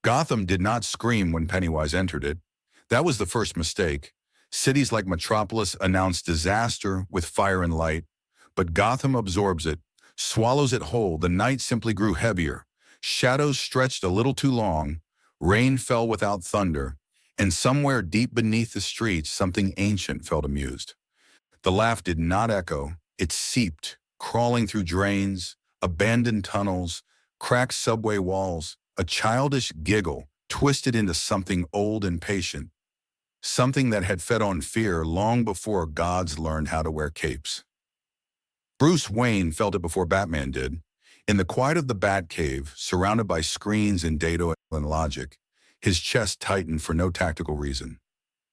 Gotham did not scream when Pennywise entered it. That was the first mistake. Cities like Metropolis announce disaster with fire and light, but Gotham absorbs it, swallows it whole. The night simply grew heavier. Shadows stretched a little too long, rain fell without thunder, and somewhere deep beneath the streets something ancient felt amused. The laugh did not echo, it seeped, crawling through drains, abandoned tunnels, cracked subway walls, a childish giggle twisted into something old and patient, something that had fed on fear long before gods learned how to wear capes. Bruce Wayne felt it before Batman did. In the quiet of the Batcave, surrounded by screens and data and logic, his chest tightened for no tactical reason.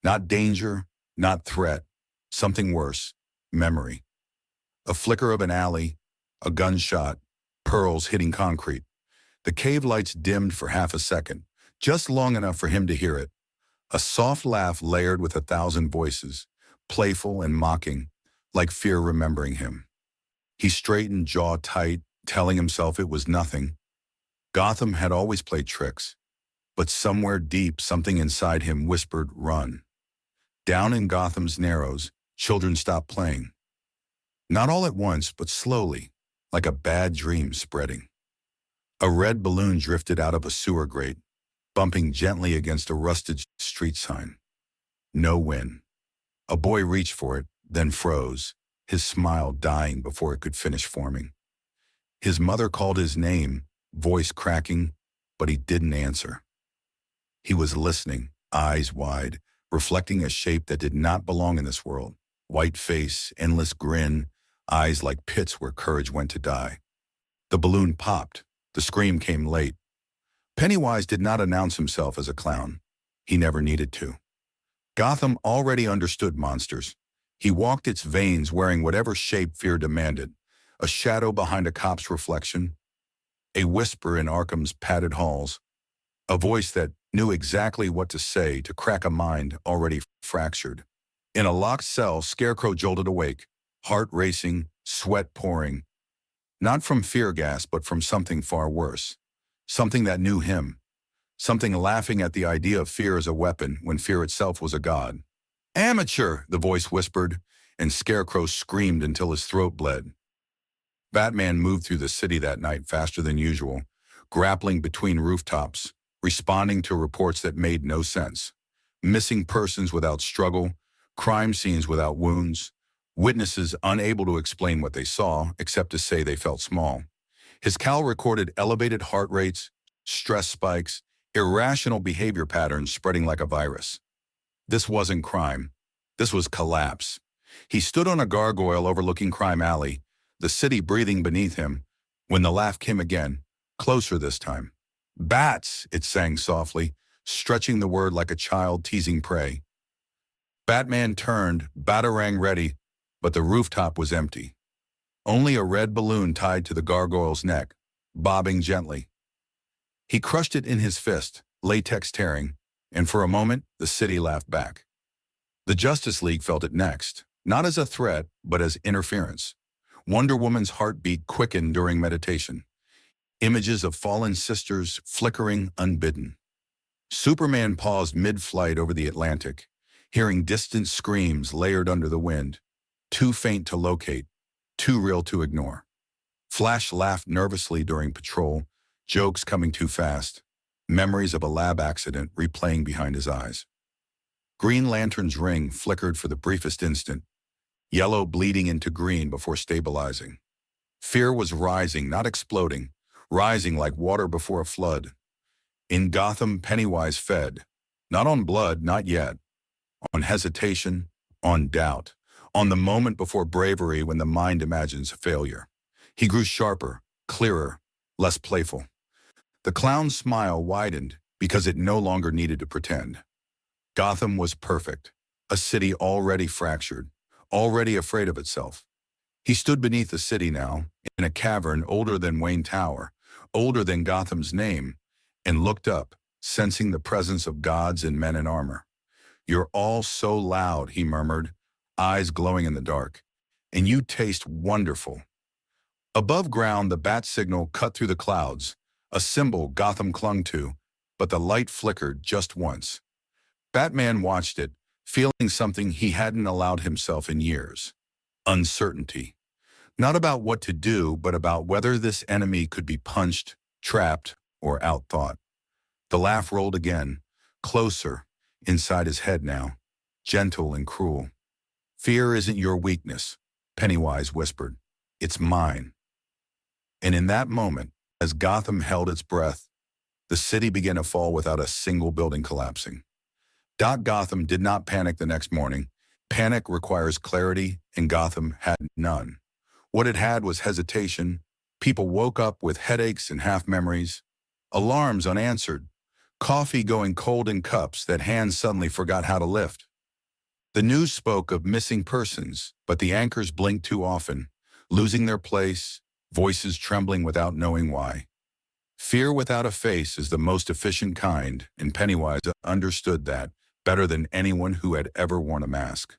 Not danger, not threat, something worse, memory. A flicker of an alley, a gunshot, pearls hitting concrete. The cave lights dimmed for half a second, just long enough for him to hear it. A soft laugh layered with 1,000 voices, playful and mocking, like fear remembering him. He straightened, jaw tight, telling himself it was nothing. Gotham had always played tricks, but somewhere deep, something inside him whispered, run. Down in Gotham's narrows, children stopped playing. Not all at once, but slowly, like a bad dream spreading. A red balloon drifted out of a sewer grate, bumping gently against a rusted street sign. No win. A boy reached for it, then froze, his smile dying before it could finish forming. His mother called his name, voice cracking, but he didn't answer. He was listening, eyes wide, reflecting a shape that did not belong in this world. White face, endless grin, eyes like pits where courage went to die. The balloon popped. The scream came late. Pennywise did not announce himself as a clown. He never needed to. Gotham already understood monsters. He walked its veins wearing whatever shape fear demanded. A shadow behind a cop's reflection. A whisper in Arkham's padded halls. A voice that knew exactly what to say to crack a mind already fractured. In a locked cell, Scarecrow jolted awake, heart racing, sweat pouring. Not from fear gas, but from something far worse. Something that knew him. Something laughing at the idea of fear as a weapon when fear itself was a god. Amateur, the voice whispered, and Scarecrow screamed until his throat bled. Batman moved through the city that night faster than usual, grappling between rooftops, responding to reports that made no sense. Missing persons without struggle, crime scenes without wounds, witnesses unable to explain what they saw except to say they felt small. His cowl recorded elevated heart rates, stress spikes, irrational behavior patterns spreading like a virus. This wasn't crime. This was collapse. He stood on a gargoyle overlooking Crime Alley, the city breathing beneath him, when the laugh came again, closer this time. Bats, it sang softly, stretching the word like a child teasing prey. Batman turned, batarang ready, but the rooftop was empty. Only a red balloon tied to the gargoyle's neck, bobbing gently. He crushed it in his fist, latex tearing, and for a moment, the city laughed back. The Justice League felt it next, not as a threat, but as interference. Wonder Woman's heartbeat quickened during meditation. Images of fallen sisters flickering unbidden. Superman paused mid-flight over the Atlantic, hearing distant screams layered under the wind, too faint to locate, too real to ignore. Flash laughed nervously during patrol, jokes coming too fast, memories of a lab accident replaying behind his eyes. Green Lantern's ring flickered for the briefest instant, yellow bleeding into green before stabilizing. Fear was rising, not exploding, rising like water before a flood. In Gotham, Pennywise fed, not on blood, not yet, on hesitation, on doubt, on the moment before bravery when the mind imagines failure. He grew sharper, clearer, less playful. The clown's smile widened because it no longer needed to pretend. Gotham was perfect, a city already fractured, already afraid of itself. He stood beneath the city now, in a cavern older than Wayne Tower, older than Gotham's name, and looked up, sensing the presence of gods and men in armor. "You're all so loud," he murmured, eyes glowing in the dark, "and you taste wonderful." Above ground, the bat signal cut through the clouds, a symbol Gotham clung to, but the light flickered just once. Batman watched it, feeling something he hadn't allowed himself in years. Uncertainty. Not about what to do, but about whether this enemy could be punched, trapped, or outthought. The laugh rolled again, closer, inside his head now, gentle and cruel. "Fear isn't your weakness," Pennywise whispered. "It's mine." And in that moment, as Gotham held its breath, the city began to fall without a single building collapsing. Gotham did not panic the next morning. Panic requires clarity, and Gotham had none. What it had was hesitation. People woke up with headaches and half-memories, alarms unanswered, coffee going cold in cups that hands suddenly forgot how to lift. The news spoke of missing persons, but the anchors blinked too often, losing their place, voices trembling without knowing why. Fear without a face is the most efficient kind, and Pennywise understood that better than anyone who had ever worn a mask.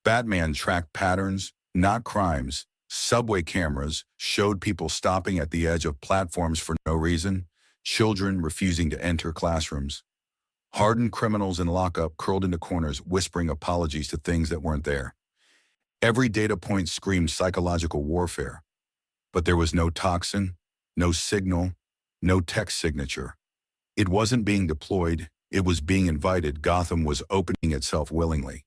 Batman tracked patterns, not crimes. Subway cameras showed people stopping at the edge of platforms for no reason, children refusing to enter classrooms. Hardened criminals in lockup curled into corners, whispering apologies to things that weren't there. Every data point screamed psychological warfare. But there was no toxin, no signal, no text signature. It wasn't being deployed, it was being invited. Gotham was opening itself willingly.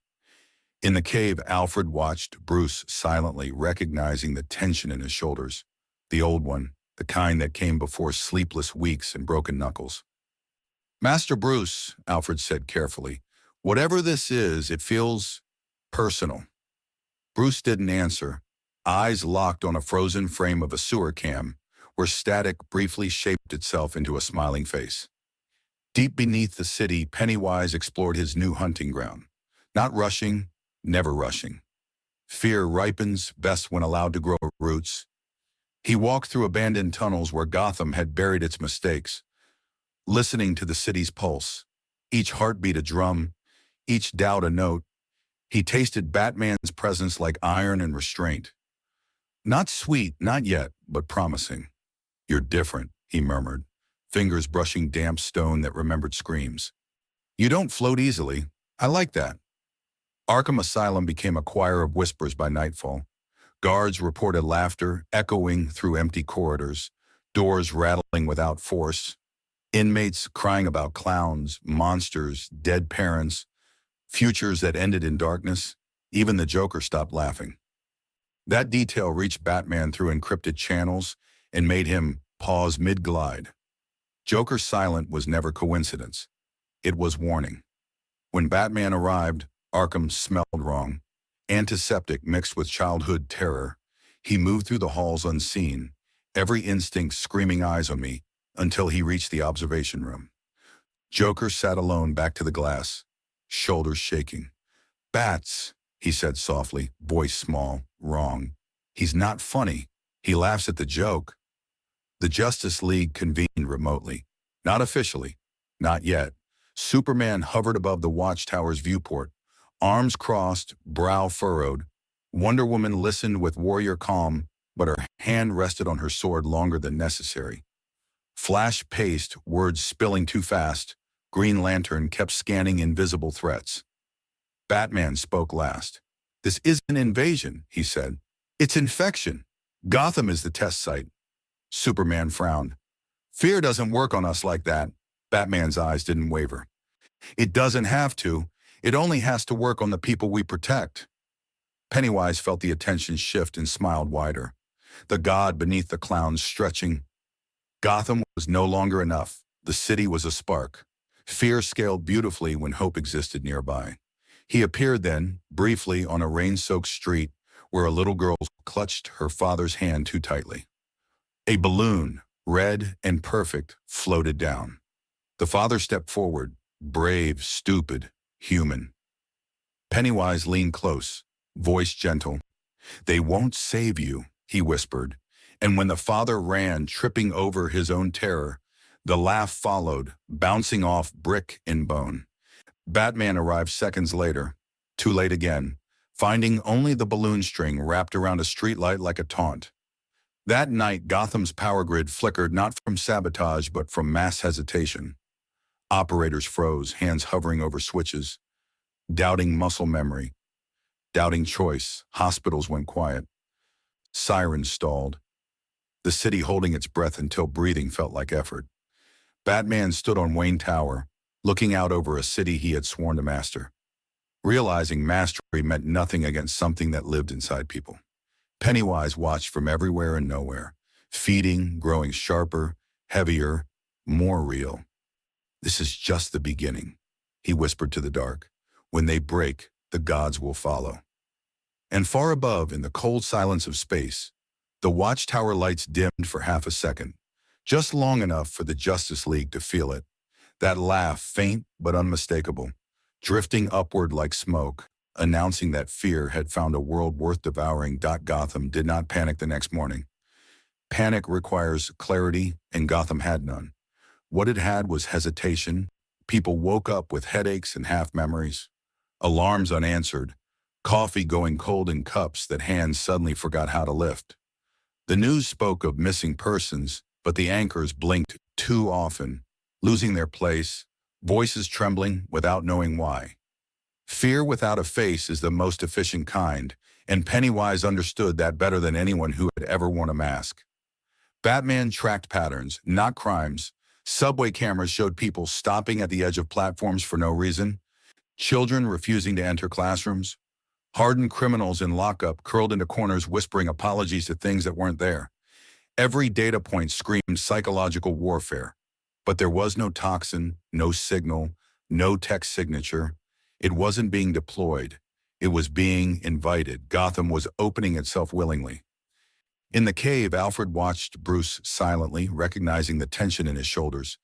In the cave, Alfred watched Bruce silently, recognizing the tension in his shoulders. The old one, the kind that came before sleepless weeks and broken knuckles. "Master Bruce," Alfred said carefully, "whatever this is, it feels personal." Bruce didn't answer, eyes locked on a frozen frame of a sewer cam, where static briefly shaped itself into a smiling face. Deep beneath the city, Pennywise explored his new hunting ground. Not rushing, never rushing. Fear ripens best when allowed to grow roots. He walked through abandoned tunnels where Gotham had buried its mistakes, listening to the city's pulse, each heartbeat a drum, each doubt a note. He tasted Batman's presence like iron and restraint. Not sweet, not yet, but promising. "You're different," he murmured, fingers brushing damp stone that remembered screams. "You don't float easily. I like that." Arkham Asylum became a choir of whispers by nightfall. Guards reported laughter echoing through empty corridors, doors rattling without force, inmates crying about clowns, monsters, dead parents, futures that ended in darkness. Even the Joker stopped laughing. That detail reached Batman through encrypted channels and made him pause mid-glide. Joker's silence was never coincidence. It was warning. When Batman arrived, Arkham smelled wrong. Antiseptic mixed with childhood terror. He moved through the halls unseen, every instinct screaming eyes on me, until he reached the observation room. Joker sat alone back to the glass, shoulders shaking. "Bats," he said softly, voice small, wrong. "He's not funny. He laughs at the joke." The Justice League convened remotely. Not officially. Not yet. Superman hovered above the Watchtower's viewport, arms crossed, brow furrowed. Wonder Woman listened with warrior calm, but her hand rested on her sword longer than necessary. Flash-paced, words spilling too fast, Green Lantern kept scanning invisible threats. Batman spoke last. "This isn't invasion," he said. "It's infection. Gotham is the test site." Superman frowned. "Fear doesn't work on us like that." Batman's eyes didn't waver. "It doesn't have to. It only has to work on the people we protect." Pennywise felt the attention shift and smiled wider. The god beneath the clowns stretching. Gotham was no longer enough. The city was a spark. Fear scaled beautifully when hope existed nearby. He appeared then, briefly, on a rain-soaked street where a little girl clutched her father's hand too tightly. A balloon, red and perfect, floated down. The father stepped forward, brave, stupid, human. Pennywise leaned close, voice gentle. "They won't save you," he whispered, and when the father ran, tripping over his own terror, the laugh followed, bouncing off brick and bone. Batman arrived seconds later, too late again, finding only the balloon string wrapped around a streetlight like a taunt. That night, Gotham's power grid flickered not from sabotage but from mass hesitation. Operators froze, hands hovering over switches, doubting muscle memory, doubting choice. Hospitals went quiet. Sirens stalled, the city holding its breath until breathing felt like effort. Batman stood on Wayne Tower, looking out over a city he had sworn to master, realizing mastery meant nothing against something that lived inside people. Pennywise watched from everywhere and nowhere, feeding, growing sharper, heavier, more real. "This is just the beginning," he whispered to the dark. "When they break, the gods will follow." And far above, in the cold silence of space, the watchtower lights dimmed for half a second, just long enough for the Justice League to feel it. That laugh, faint but unmistakable, drifting upward like smoke, announcing that fear had found a world worth devouring. Gotham did not panic the next morning. Panic requires clarity, and Gotham had none. What it had was hesitation. People woke up with headaches and half-memories, alarms unanswered, coffee going cold in cups that hands suddenly forgot how to lift. The news spoke of missing persons, but the anchors blinked too often, losing their place, voices trembling without knowing why. Fear without a face is the most efficient kind, and Pennywise understood that better than anyone who had ever worn a mask. Batman tracked patterns, not crimes. Subway cameras showed people stopping at the edge of platforms for no reason, children refusing to enter classrooms, hardened criminals in lockup curled into corners whispering apologies to things that weren't there. Every data point screamed psychological warfare. But there was no toxin, no signal, no text signature. It wasn't being deployed. It was being invited. Gotham was opening itself willingly. In the cave, Alfred watched Bruce silently, recognizing the tension in his shoulders.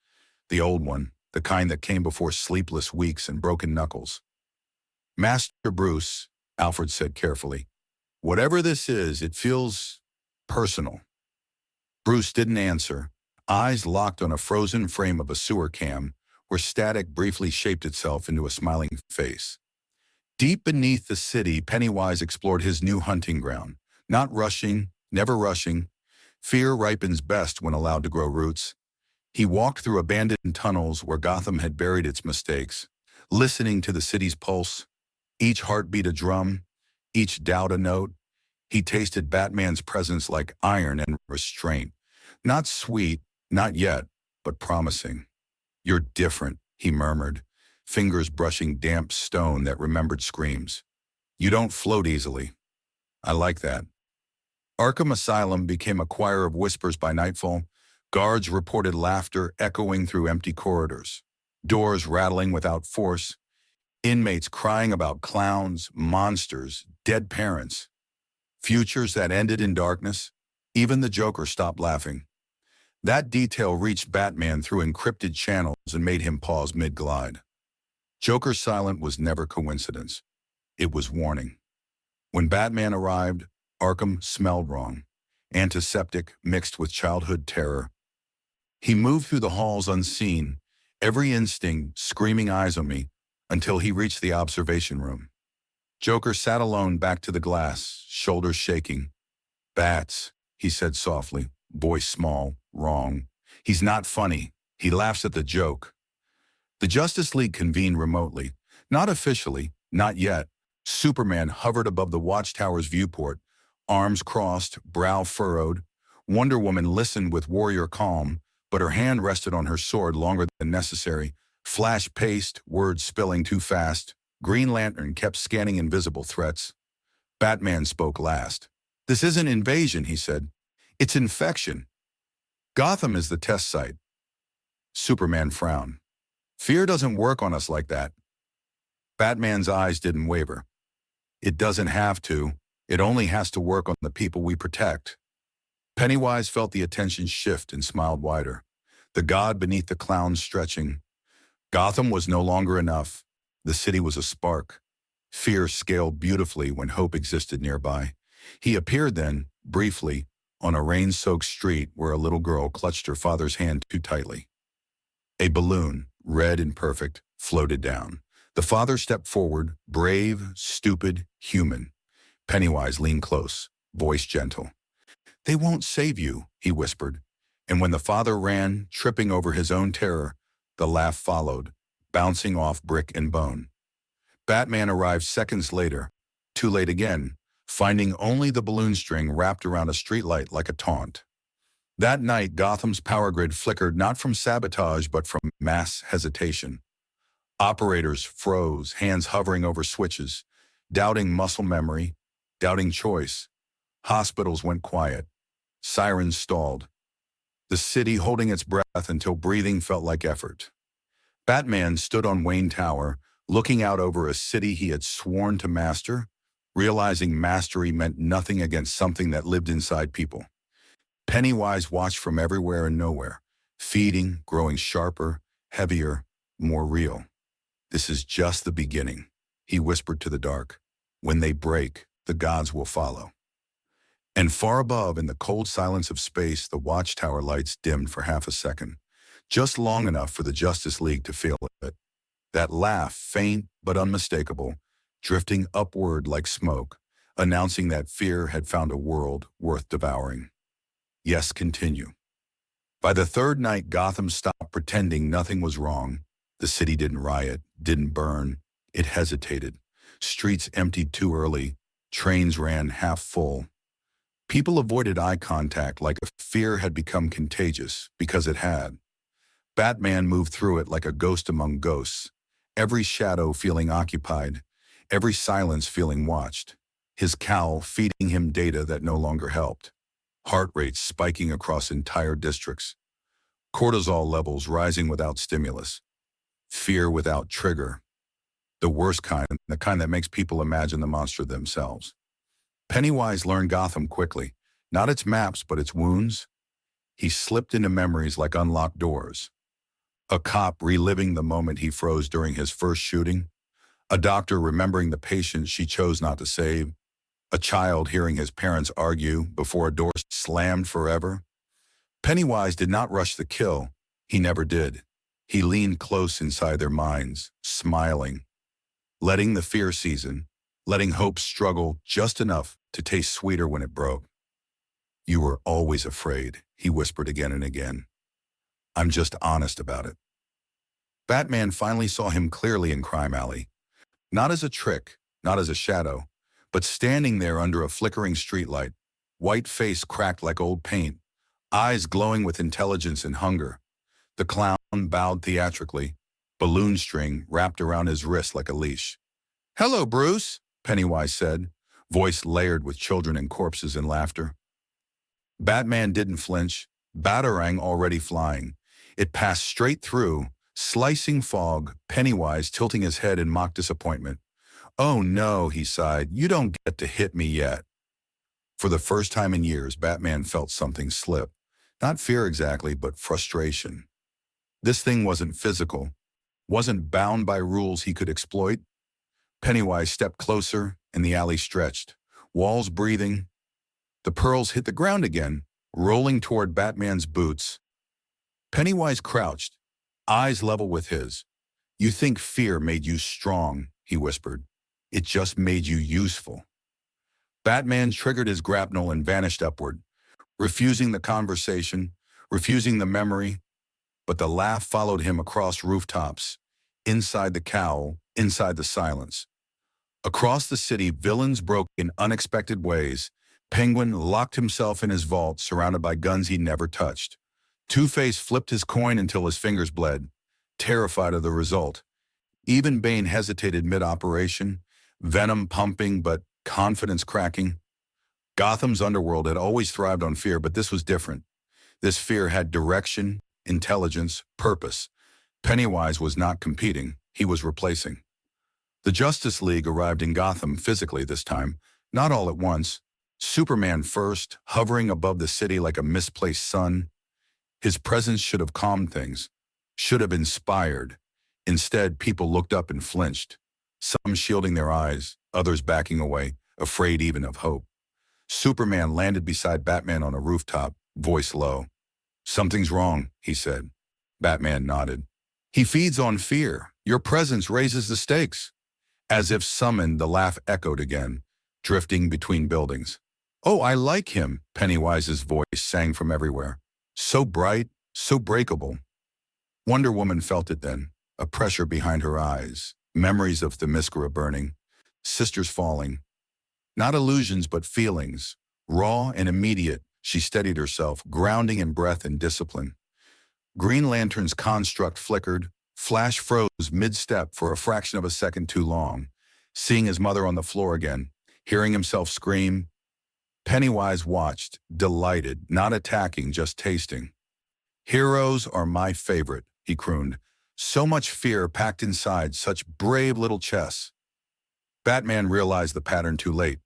The old one, the kind that came before sleepless weeks and broken knuckles. "Master Bruce," Alfred said carefully, "whatever this is, it feels personal." Bruce didn't answer, eyes locked on a frozen frame of a sewer cam where static briefly shaped itself into a smiling face. Deep beneath the city, Pennywise explored his new hunting ground, not rushing, never rushing. Fear ripens best when allowed to grow roots. He walked through abandoned tunnels where Gotham had buried its mistakes, listening to the city's pulse, each heartbeat a drum, each doubt a note. He tasted Batman's presence like iron and restraint. Not sweet, not yet, but promising. "You're different," he murmured, fingers brushing damp stone that remembered screams. "You don't float easily. I like that." Arkham Asylum became a choir of whispers by nightfall. Guards reported laughter echoing through empty corridors, doors rattling without force, inmates crying about clowns, monsters, dead parents, futures that ended in darkness. Even the Joker stopped laughing. That detail reached Batman through encrypted channels and made him pause mid-glide. Joker's silence was never coincidence. It was warning. When Batman arrived, Arkham smelled wrong, antiseptic mixed with childhood terror. He moved through the halls unseen, every instinct screaming "eyes on me," until he reached the observation room. Joker sat alone back to the glass, shoulders shaking. "Bats," he said softly, voice small, wrong. "He's not funny. He laughs at the joke." The Justice League convened remotely, not officially, not yet. Superman hovered above the Watchtower's viewport, arms crossed, brow furrowed. Wonder Woman listened with warrior calm, but her hand rested on her sword longer than necessary. Flash paced, words spilling too fast. Green Lantern kept scanning invisible threats. Batman spoke last. "This isn't invasion," he said. "It's infection. Gotham is the test site." Superman frowned. "Fear doesn't work on us like that." Batman's eyes didn't waver. "It doesn't have to. It only has to work on the people we protect." Pennywise felt the attention shift and smiled wider. The god beneath the clown stretching. Gotham was no longer enough. The city was a spark. Fear scaled beautifully when hope existed nearby. He appeared then, briefly, on a rain-soaked street where a little girl clutched her father's hand too tightly. A balloon, red and perfect, floated down. The father stepped forward, brave, stupid, human. Pennywise leaned close, voice gentle. "They won't save you," he whispered. And when the father ran, tripping over his own terror, The laugh followed, bouncing off brick and bone. Batman arrived seconds later, too late again, finding only the balloon string wrapped around a streetlight like a taunt. That night, Gotham's power grid flickered not from sabotage but from mass hesitation. Operators froze, hands hovering over switches, doubting muscle memory, doubting choice. Hospitals went quiet. Sirens stalled. The city holding its breath until breathing felt like effort. Batman stood on Wayne Tower, looking out over a city he had sworn to master, realizing mastery meant nothing against something that lived inside people. Pennywise watched from everywhere and nowhere, feeding, growing sharper, heavier, more real. "This is just the beginning," he whispered to the dark. "When they break, the gods will follow." And far above, in the cold silence of space, the watchtower lights dimmed for half a second, just long enough for the Justice League to feel it. That laugh, faint but unmistakable, drifting upward like smoke, announcing that fear had found a world worth devouring. Yes, continue. By the third night, Gotham stopped pretending nothing was wrong. The city didn't riot, didn't burn. It hesitated. Streets emptied too early. Trains ran half full. People avoided eye contact like if fear had become contagious, because it had. Batman moved through it like a ghost among ghosts, every shadow feeling occupied, every silence feeling watched, his cowl feeding him data that no longer helped. Heart rates spiking across entire districts, cortisol levels rising without stimulus, fear without trigger, the worst kind, the kind that makes people imagine the monster themselves. Pennywise learned Gotham quickly, not its maps but its wounds. He slipped into memories like unlocked doors. A cop reliving the moment he froze during his first shooting, a doctor remembering the patient she chose not to save, a child hearing his parents argue before a door slammed forever. Pennywise did not rush the kill. He never did. He leaned close inside their minds, smiling, letting the fear season, letting hope struggle just enough to taste sweeter when it broke. "You were always afraid," he whispered again and again. "I'm just honest about it." Batman finally saw him clearly in Crime Alley, not as a trick, not as a shadow, but standing there under a flickering streetlight, white face cracked like old paint, eyes glowing with intelligence and hunger. The clown bowed theatrically, balloon string wrapped around his wrist like a leash. "Hello, Bruce," Pennywise said, voice layered with children and corpses and laughter. Batman didn't flinch, batarang already flying. It passed straight through, slicing fog, Pennywise tilting his head in mock disappointment. "Oh no," he sighed, "you don't get to hit me yet." For the first time in years, Batman felt something slip. Not fear exactly, but frustration. This thing wasn't physical, wasn't bound by rules he could exploit. Pennywise stepped closer, and the alley stretched, walls breathing. The pearls hit the ground again, rolling toward Batman's boots. Pennywise crouched, eyes level with his. "You think fear made you strong," he whispered. "It just made you useful." Batman triggered his grapnel and vanished upward, refusing the conversation, refusing the memory. But the laugh followed him across rooftops, inside the cowl, inside the silence. Across the city, villains broke in unexpected ways. Penguin locked himself in his vault, surrounded by guns he never touched. Two-Face flipped his coin until his fingers bled, terrified of the result. Even Bane hesitated mid-operation, venom pumping but confidence cracking. Gotham's underworld had always thrived on fear, but this was different. This fear had direction, intelligence, purpose. Pennywise was not competing, he was replacing. The Justice League arrived in Gotham physically this time, not all at once. Superman first, hovering above the city like a misplaced sun. His presence should have calmed things, should have inspired. Instead, people looked up and flinched, some shielding their eyes, others backing away, afraid even of hope. Superman landed beside Batman on a rooftop, voice low. "Something's wrong," he said. Batman nodded. "He feeds on fear. Your presence raises the stakes." As if summoned, the laugh echoed again, drifting between buildings. "Oh, I like him," Pennywise's voice sang from everywhere. "So bright, so breakable." Wonder Woman felt it then, a pressure behind her eyes, memories of Themyscira burning, sisters falling. Not illusions, but feelings. Raw and immediate, she steadied herself, grounding in breath and discipline. Green Lantern's construct flickered. Flash froze mid-step for a fraction of a second too long. Seeing his mother on the floor again, hearing himself scream, Pennywise watched, delighted, not attacking, just tasting. Heroes are my favorite, he crooned. So much fear packed inside such brave little chests. Batman realized the pattern too late.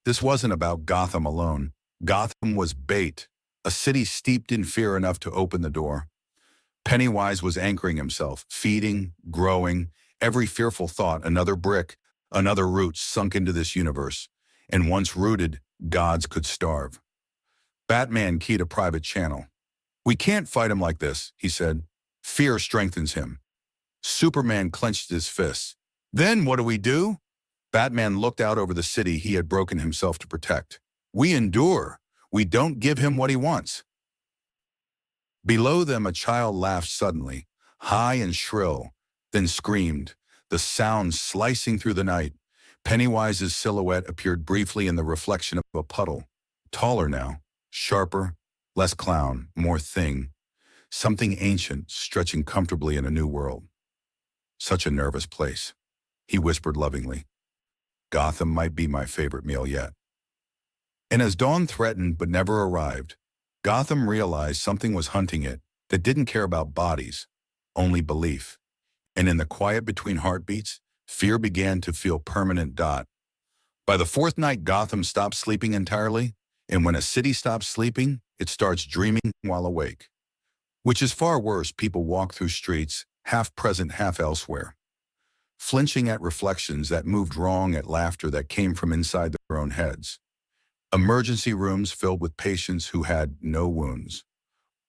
This wasn't about Gotham alone. Gotham was bait, a city steeped in fear enough to open the door. Pennywise was anchoring himself, feeding, growing, every fearful thought another brick, another root sunk into this universe. And once rooted, gods could starve. Batman keyed a private channel. We can't fight him like this, he said. Fear strengthens him. Superman clenched his fists. Then what do we do? Batman looked out over the city he had broken himself to protect. We endure. We don't give him what he wants. Below them, a child laughed suddenly, high and shrill, then screamed, the sound slicing through the night. Pennywise's silhouette appeared briefly in the reflection of a puddle. Taller now, sharper, less clown, more thing. Something ancient, stretching comfortably in a new world. Such a nervous place, he whispered lovingly. Gotham might be my favorite meal yet. And as dawn threatened but never arrived, Gotham realized something was hunting it that didn't care about bodies, only belief. And in the quiet between heartbeats, fear began to feel permanent. By the fourth night, Gotham stopped sleeping entirely, and when a city stops sleeping, it starts dreaming while awake. Which is far worse. People walk through streets, half present, half elsewhere, flinching at reflections that moved wrong, at laughter that came from inside their own heads. Emergency rooms filled with patients who had no wounds.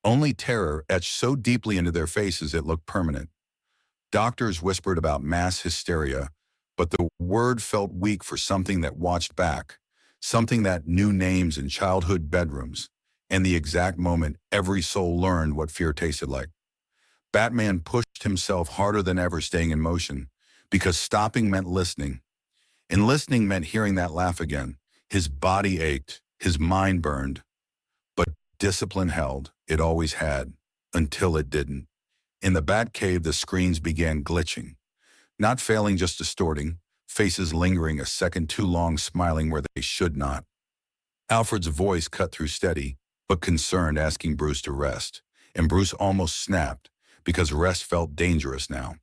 Only terror etched so deeply into their faces it looked permanent. Doctors whispered about mass hysteria, but the word felt weak for something that watched back, something that knew names in childhood bedrooms, and the exact moment every soul learned what fear tasted like. Batman pushed himself harder than ever, staying in motion, because stopping meant listening. And listening meant hearing that laugh again. His body ached, his mind burned. But discipline held, it always had, until it didn't. In the Batcave, the screens began glitching. Not failing, just distorting, faces lingering a second too long, smiling where they should not. Alfred's voice cut through steady, but concerned, asking Bruce to rest. And Bruce almost snapped, because rest felt dangerous now.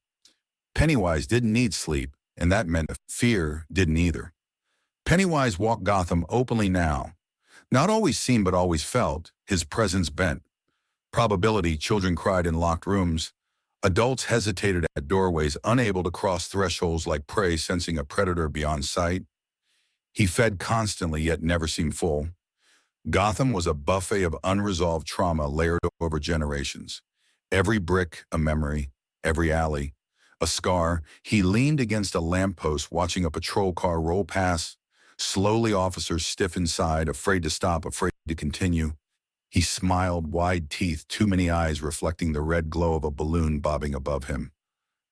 Pennywise didn't need sleep, and that meant fear didn't either. Pennywise walked Gotham openly now. Not always seen, but always felt, his presence bent. Probability, children cried in locked rooms. Adults hesitated at doorways, unable to cross thresholds like prey sensing a predator beyond sight. He fed constantly, yet never seemed full. Gotham was a buffet of unresolved trauma layered over generations. Every brick a memory, every alley a scar. He leaned against a lamppost watching a patrol car roll past. Slowly, officers stiff inside, afraid to stop, afraid to continue. He smiled, wide teeth, too many eyes reflecting the red glow of a balloon bobbing above him.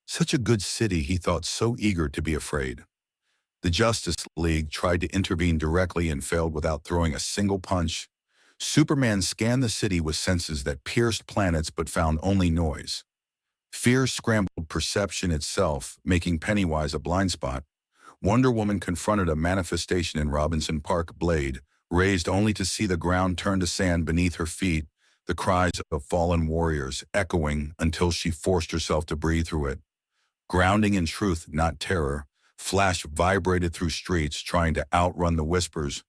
Such a good city, he thought, so eager to be afraid. The Justice League tried to intervene directly and failed without throwing a single punch. Superman scanned the city with senses that pierced planets but found only noise. Fear scrambled perception itself, making Pennywise a blind spot. Wonder Woman confronted a manifestation in Robinson Park, blade raised only to see the ground turn to sand beneath her feet, the cries of fallen warriors echoing until she forced herself to breathe through it. Grounding in truth, not terror, Flash vibrated through streets trying to outrun the whispers,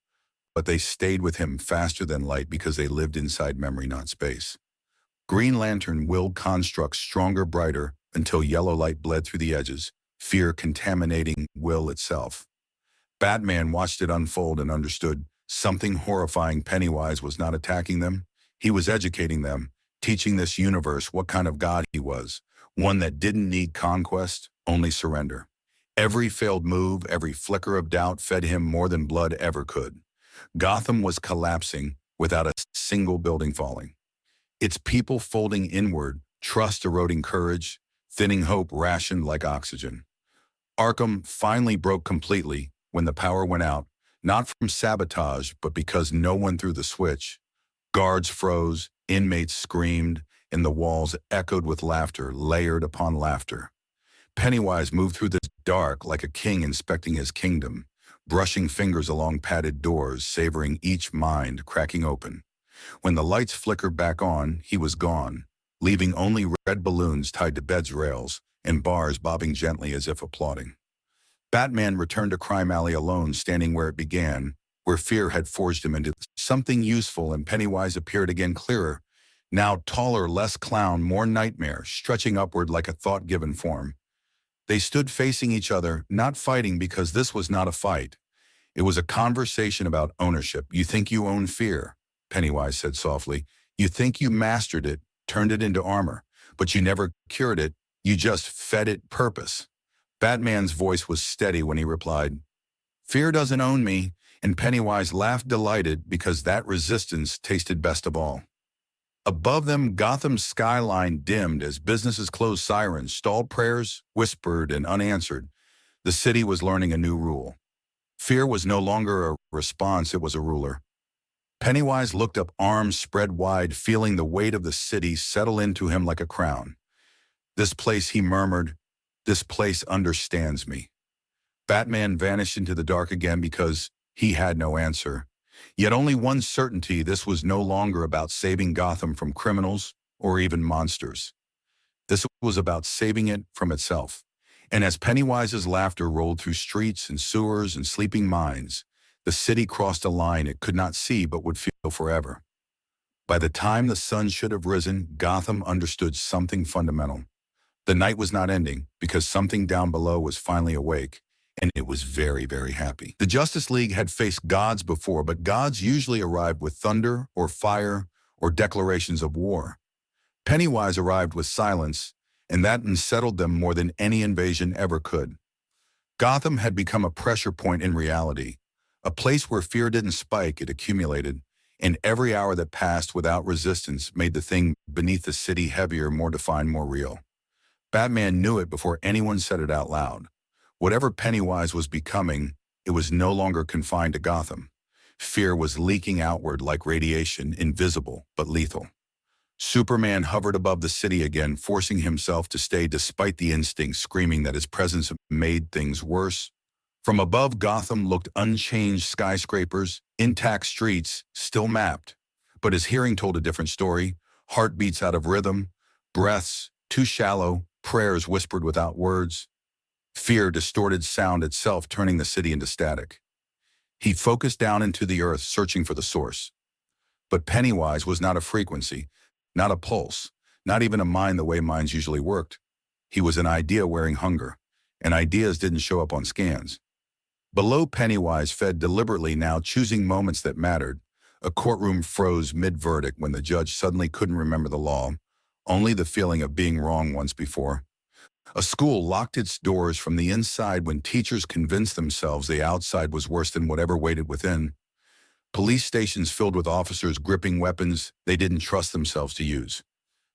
but they stayed with him faster than light because they lived inside memory, not space. Green Lantern willed constructs stronger, brighter, until yellow light bled through the edges, fear contaminating will itself. Batman watched it unfold and understood something horrifying. Pennywise was not attacking them. He was educating them, teaching this universe what kind of god he was, one that didn't need conquest, only surrender. Every failed move, every flicker of doubt fed him more than blood ever could. Gotham was collapsing without a single building falling. Its people folding inward, trust eroding courage, thinning hope rationed like oxygen. Arkham finally broke completely when the power went out, not from sabotage, but because no one threw the switch. Guards froze, inmates screamed, and the walls echoed with laughter, layered upon laughter. Pennywise moved through the dark like a king inspecting his kingdom, brushing fingers along padded doors, savoring each mind cracking open. When the lights flickered back on, he was gone, leaving only red balloons tied to bed's rails and bars bobbing gently as if applauding. Batman returned to Crime Alley alone, standing where it began, where fear had forged him into something useful, and Pennywise appeared again clearer, now taller, less clown, more nightmare, stretching upward like a thought-given form. They stood facing each other, not fighting because this was not a fight. It was a conversation about ownership. You think you own fear, Pennywise said softly. You think you mastered it, turned it into armor, but you never cured it, you just fed it purpose. Batman's voice was steady when he replied, "Fear doesn't own me," and Pennywise laughed delighted because that resistance tasted best of all. Above them, Gotham's skyline dimmed as businesses closed sirens, stalled prayers, whispered and unanswered. The city was learning a new rule. Fear was no longer a response, it was a ruler. Pennywise looked up, arms spread wide, feeling the weight of the city settle into him like a crown. "This place," he murmured, "this place understands me." Batman vanished into the dark again because he had no answer. Yet only one certainty: this was no longer about saving Gotham from criminals or even monsters. This was about saving it from itself. And as Pennywise's laughter rolled through streets and sewers and sleeping minds, the city crossed a line it could not see but would feel forever. By the time the sun should have risen, Gotham understood something fundamental. The night was not ending because something down below was finally awake, and it was very, very happy. The Justice League had faced gods before, but gods usually arrived with thunder or fire or declarations of war. Pennywise arrived with silence, and that unsettled them more than any invasion ever could. Gotham had become a pressure point in reality, a place where fear didn't spike, it accumulated, and every hour that passed without resistance made the thing beneath the city heavier, more defined, more real. Batman knew it before anyone said it out loud. Whatever Pennywise was becoming, it was no longer confined to Gotham. Fear was leaking outward like radiation, invisible but lethal. Superman hovered above the city again, forcing himself to stay despite the instinct screaming that his presence made things worse. From above, Gotham looked unchanged: skyscrapers, intact streets, still mapped. But his hearing told a different story: heartbeats out of rhythm, breaths too shallow, prayers whispered without words. Fear distorted sound itself, turning the city into static. He focused down into the earth, searching for the source. But Pennywise was not a frequency, not a pulse, not even a mind the way minds usually worked. He was an idea wearing hunger, and ideas didn't show up on scans. Below, Pennywise fed deliberately now, choosing moments that mattered. A courtroom froze mid-verdict when the judge suddenly couldn't remember the law, only the feeling of being wrong once before. A school locked its doors from the inside when teachers convinced themselves the outside was worse than whatever waited within. Police stations filled with officers gripping weapons they didn't trust themselves to use.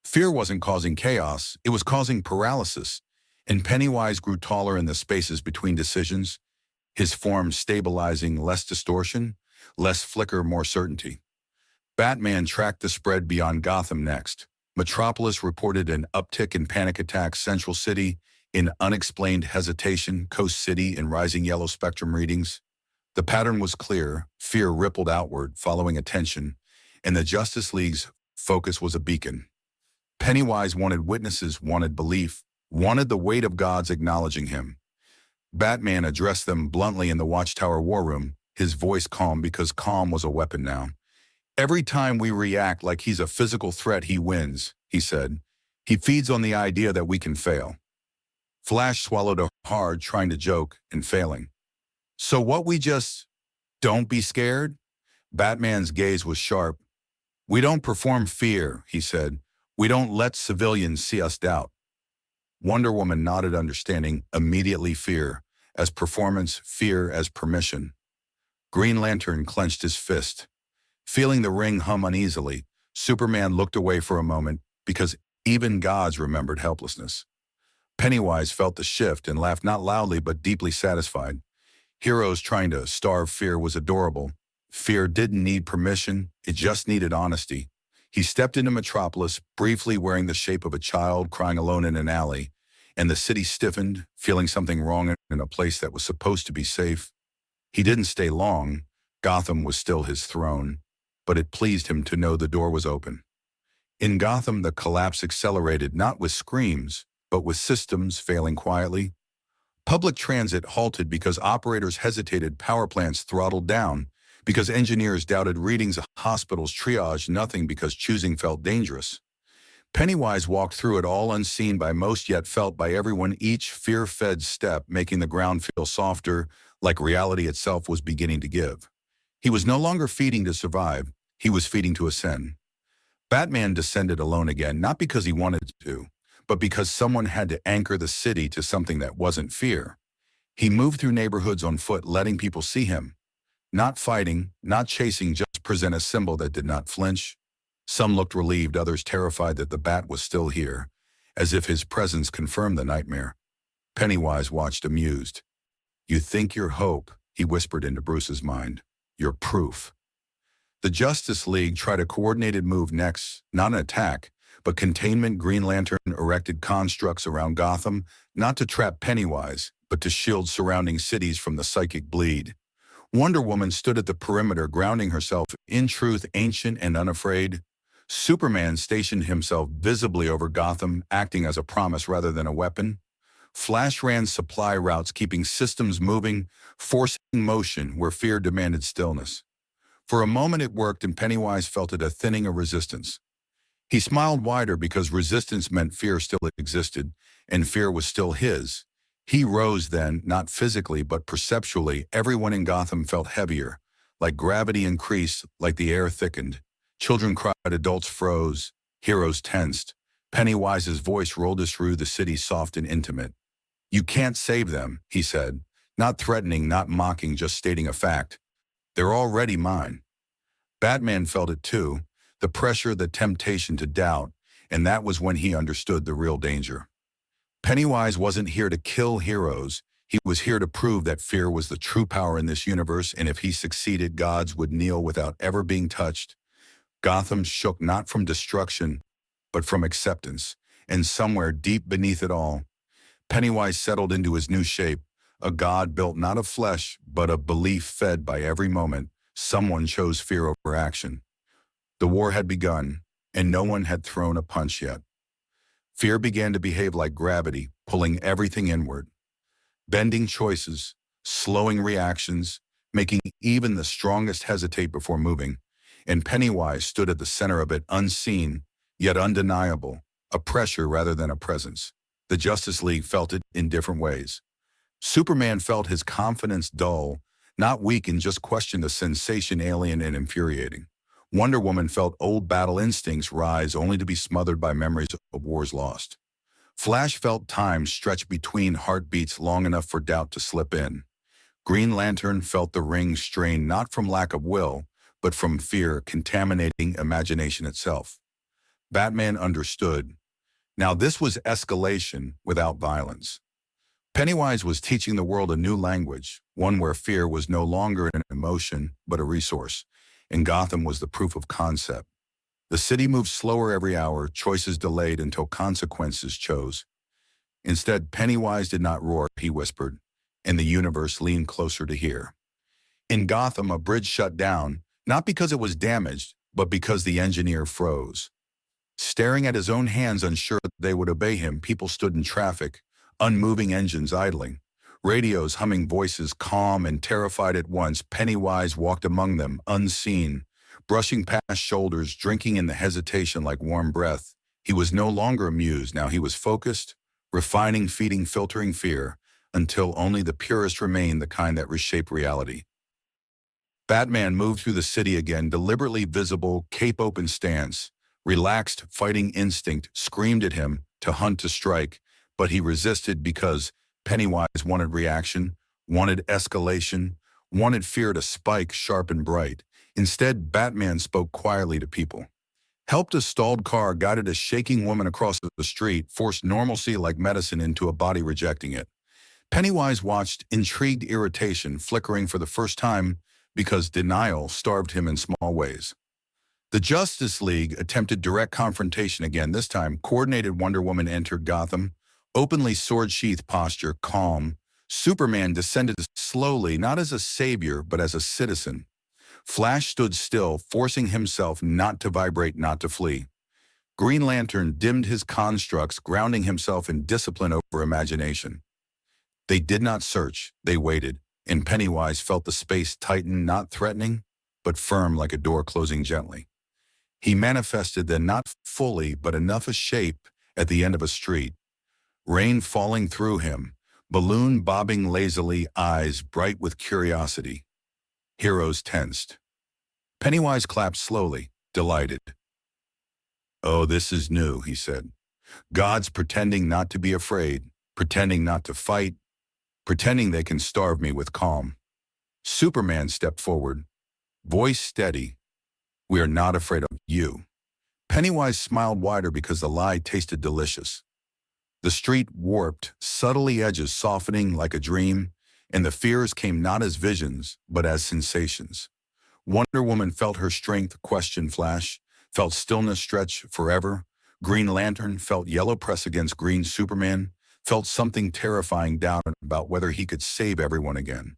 Fear wasn't causing chaos, it was causing paralysis, and Pennywise grew taller in the spaces between decisions, his form stabilizing, less distortion, less flicker, more certainty. Batman tracked the spread beyond Gotham next. Metropolis reported an uptick in panic attacks, Central City in unexplained hesitation, Coast City in rising yellow spectrum readings. The pattern was clear: fear rippled outward, following attention, and the Justice League's focus was a beacon. Pennywise wanted witnesses, wanted belief, wanted the weight of gods acknowledging him. Batman addressed them bluntly in the Watchtower war room, his voice calm because calm was a weapon now. "Every time we react like he's a physical threat, he wins," he said. "He feeds on the idea that we can fail." Flash swallowed hard, trying to joke and failing. "So what, we just don't be scared?" Batman's gaze was sharp. "We don't perform fear," he said. "We don't let civilians see us doubt." Wonder Woman nodded, understanding. Immediately, fear as performance, fear as permission. Green Lantern clenched his fist. Feeling the ring hum uneasily, Superman looked away for a moment because Even gods remembered helplessness. Pennywise felt the shift and laughed not loudly but deeply satisfied. Heroes trying to starve fear was adorable. Fear didn't need permission, it just needed honesty. He stepped into Metropolis, briefly wearing the shape of a child crying alone in an alley, and the city stiffened, feeling something wrong in a place that was supposed to be safe. He didn't stay long. Gotham was still his throne, but it pleased him to know the door was open. In Gotham, the collapse accelerated not with screams, but with systems failing quietly. Public transit halted because operators hesitated, power plants throttled down, because engineers doubted readings, hospitals triaged nothing because choosing felt dangerous. Pennywise walked through it all unseen by most yet felt by everyone, each fear-fed step making the ground feel softer, like reality itself was beginning to give. He was no longer feeding to survive, he was feeding to ascend. Batman descended alone again, not because he wanted to, but because someone had to anchor the city to something that wasn't fear. He moved through neighborhoods on foot, letting people see him. Not fighting, not chasing, just present a symbol that did not flinch. Some looked relieved, others terrified that the bat was still here, as if his presence confirmed the nightmare. Pennywise watched amused. "You think you're hope," he whispered into Bruce's mind. "You're proof." The Justice League tried a coordinated move next, not an attack, but containment. Green Lantern erected constructs around Gotham, not to trap Pennywise, but to shield surrounding cities from the psychic bleed. Wonder Woman stood at the perimeter, grounding herself, in truth ancient and unafraid. Superman stationed himself visibly over Gotham, acting as a promise rather than a weapon. Flash ran supply routes, keeping systems moving, forcing motion where fear demanded stillness. For a moment it worked, and Pennywise felt it, a thinning of resistance. He smiled wider because resistance meant fear still existed, and fear was still his. He rose then, not physically but perceptually. Everyone in Gotham felt heavier, like gravity increased, like the air thickened. Children cried, adults froze, heroes tensed. Pennywise's voice rolled through the city, soft and intimate. "You can't save them," he said, not threatening, not mocking, just stating a fact. "They're already mine." Batman felt it too, the pressure, the temptation to doubt, and that was when he understood the real danger. Pennywise wasn't here to kill heroes, he was here to prove that fear was the true power in this universe, and if he succeeded, gods would kneel without ever being touched. Gotham shook not from destruction, but from acceptance, and somewhere deep beneath it all, Pennywise settled into his new shape, a god built not of flesh, but of belief fed by every moment. Someone chose fear over action. The war had begun, and no one had thrown a punch yet. Fear began to behave like gravity, pulling everything inward, bending choices, slowing reactions, making even the strongest hesitate before moving. And Pennywise stood at the center of it, unseen, yet undeniable, a pressure rather than a presence. The Justice League felt it in different ways. Superman felt his confidence dull, not weakened, just questioned, a sensation alien and infuriating. Wonder Woman felt old battle instincts rise, only to be smothered by memories of wars lost. Flash felt time stretch between heartbeats long enough for doubt to slip in. Green Lantern felt the ring strain, not from lack of will, but from fear contaminating imagination itself. Batman understood. Now this was escalation without violence. Pennywise was teaching the world a new language, one where fear was no longer an emotion, but a resource, and Gotham was the proof of concept. The city moved slower every hour, choices delayed until consequences chose. Instead, Pennywise did not roar, he whispered, and the universe leaned closer to hear. In Gotham, a bridge shut down, not because it was damaged, but because the engineer froze. Staring at his own hands, unsure they would obey him, people stood in traffic, unmoving engines idling, radios humming, voices calm and terrified at once. Pennywise walked among them, unseen, brushing past shoulders, drinking in the hesitation like warm breath. He was no longer amused, now he was focused, refining, feeding, filtering fear, until only the purest remained, the kind that reshape reality. Batman moved through the city again, deliberately visible, cape open stance. Relaxed, fighting instinct screamed at him to hunt, to strike, but he resisted because Pennywise wanted reaction, wanted escalation, wanted fear to spike sharp and bright. Instead, Batman spoke quietly to people. helped a stalled car, guided a shaking woman across the street, forced normalcy like medicine into a body rejecting it. Pennywise watched, intrigued irritation flickering for the first time because denial starved him in small ways. The Justice League attempted direct confrontation again. This time, coordinated Wonder Woman entered Gotham, openly sword-sheath posture, calm. Superman descended slowly, not as a savior, but as a citizen. Flash stood still, forcing himself not to vibrate, not to flee. Green Lantern dimmed his constructs, grounding himself in discipline over imagination. They did not search, they waited, and Pennywise felt the space tighten, not threatening, but firm like a door closing gently. He manifested then, not fully, but enough a shape at the end of a street. Rain falling through him, balloon bobbing lazily, eyes bright with curiosity. Heroes tensed. Pennywise clapped slowly, delighted. "Oh, this is new," he said. "Gods pretending not to be afraid, pretending not to fight, pretending they can starve me with calm." Superman stepped forward, voice steady. "We are not afraid of you." Pennywise smiled wider because the lie tasted delicious. The street warped, subtly edges softening like a dream, and the fears came not as visions, but as sensations. Wonder Woman felt her strength question flash, felt stillness stretch forever. Green Lantern felt yellow press against green. Superman felt something terrifying doubt about whether he could save everyone again.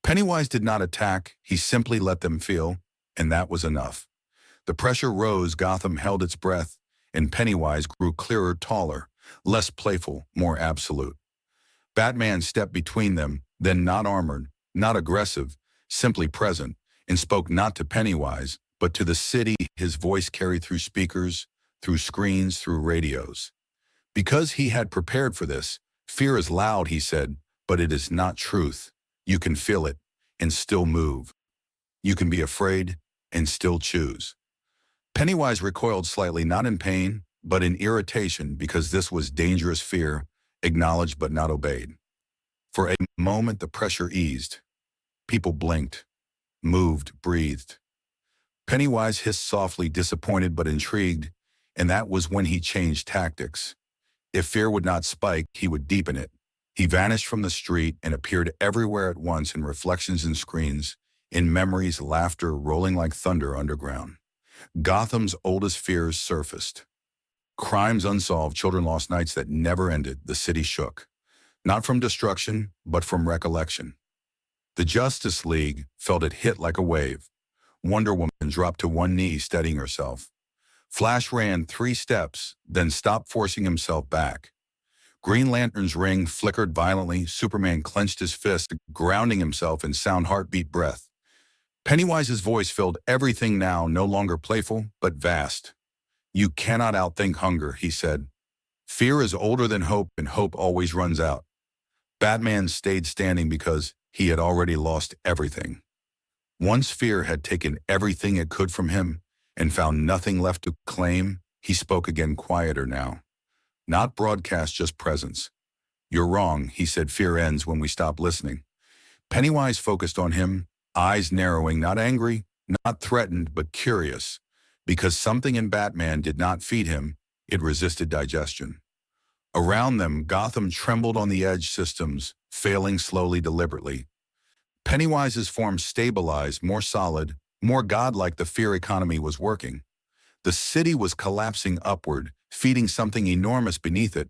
Pennywise did not attack, he simply let them feel, and that was enough. The pressure rose, Gotham held its breath, and Pennywise grew clearer, taller, less playful, more absolute. Batman stepped between them, then not armored, not aggressive, simply present, and spoke not to Pennywise, but to the city. His voice carried through speakers, through screens, through radios. Because he had prepared for this, "Fear is loud," he said, "but it is not truth. You can feel it and still move. You can be afraid and still choose." Pennywise recoiled slightly, not in pain, but in irritation, because this was dangerous fear, acknowledged but not obeyed. For a moment the pressure eased. People blinked, moved, breathed. Pennywise hissed softly, disappointed but intrigued, and that was when he changed tactics. If fear would not spike, he would deepen it. He vanished from the street and appeared everywhere at once, in reflections and screens, in memories, laughter rolling like thunder underground. Gotham's oldest fears surfaced. Crimes unsolved, children lost, nights that never ended. The city shook. Not from destruction, but from recollection. The Justice League felt it hit like a wave. Wonder Woman dropped to one knee, steadying herself. Flash ran 3 steps, then stopped, forcing himself back. Green Lantern's ring flickered violently. Superman clenched his fist, grounding himself in sound heartbeat breath. Pennywise's voice filled everything now, no longer playful, but vast. "You cannot outthink hunger," he said. "Fear is older than hope, and hope always runs out." Batman stayed standing because he had already lost everything. Once fear had taken everything it could from him and found nothing left to claim, he spoke again, quieter now. Not broadcast, just presence. "You're wrong," he said. "Fear ends when we stop listening." Pennywise focused on him, eyes narrowing, not angry, not threatened, but curious, because something in Batman did not feed him, it resisted digestion. Around them, Gotham trembled on the edge, systems failing slowly, deliberately. Pennywise's form stabilized, more solid, more godlike. The fear economy was working. The city was collapsing upward, feeding something enormous beneath it.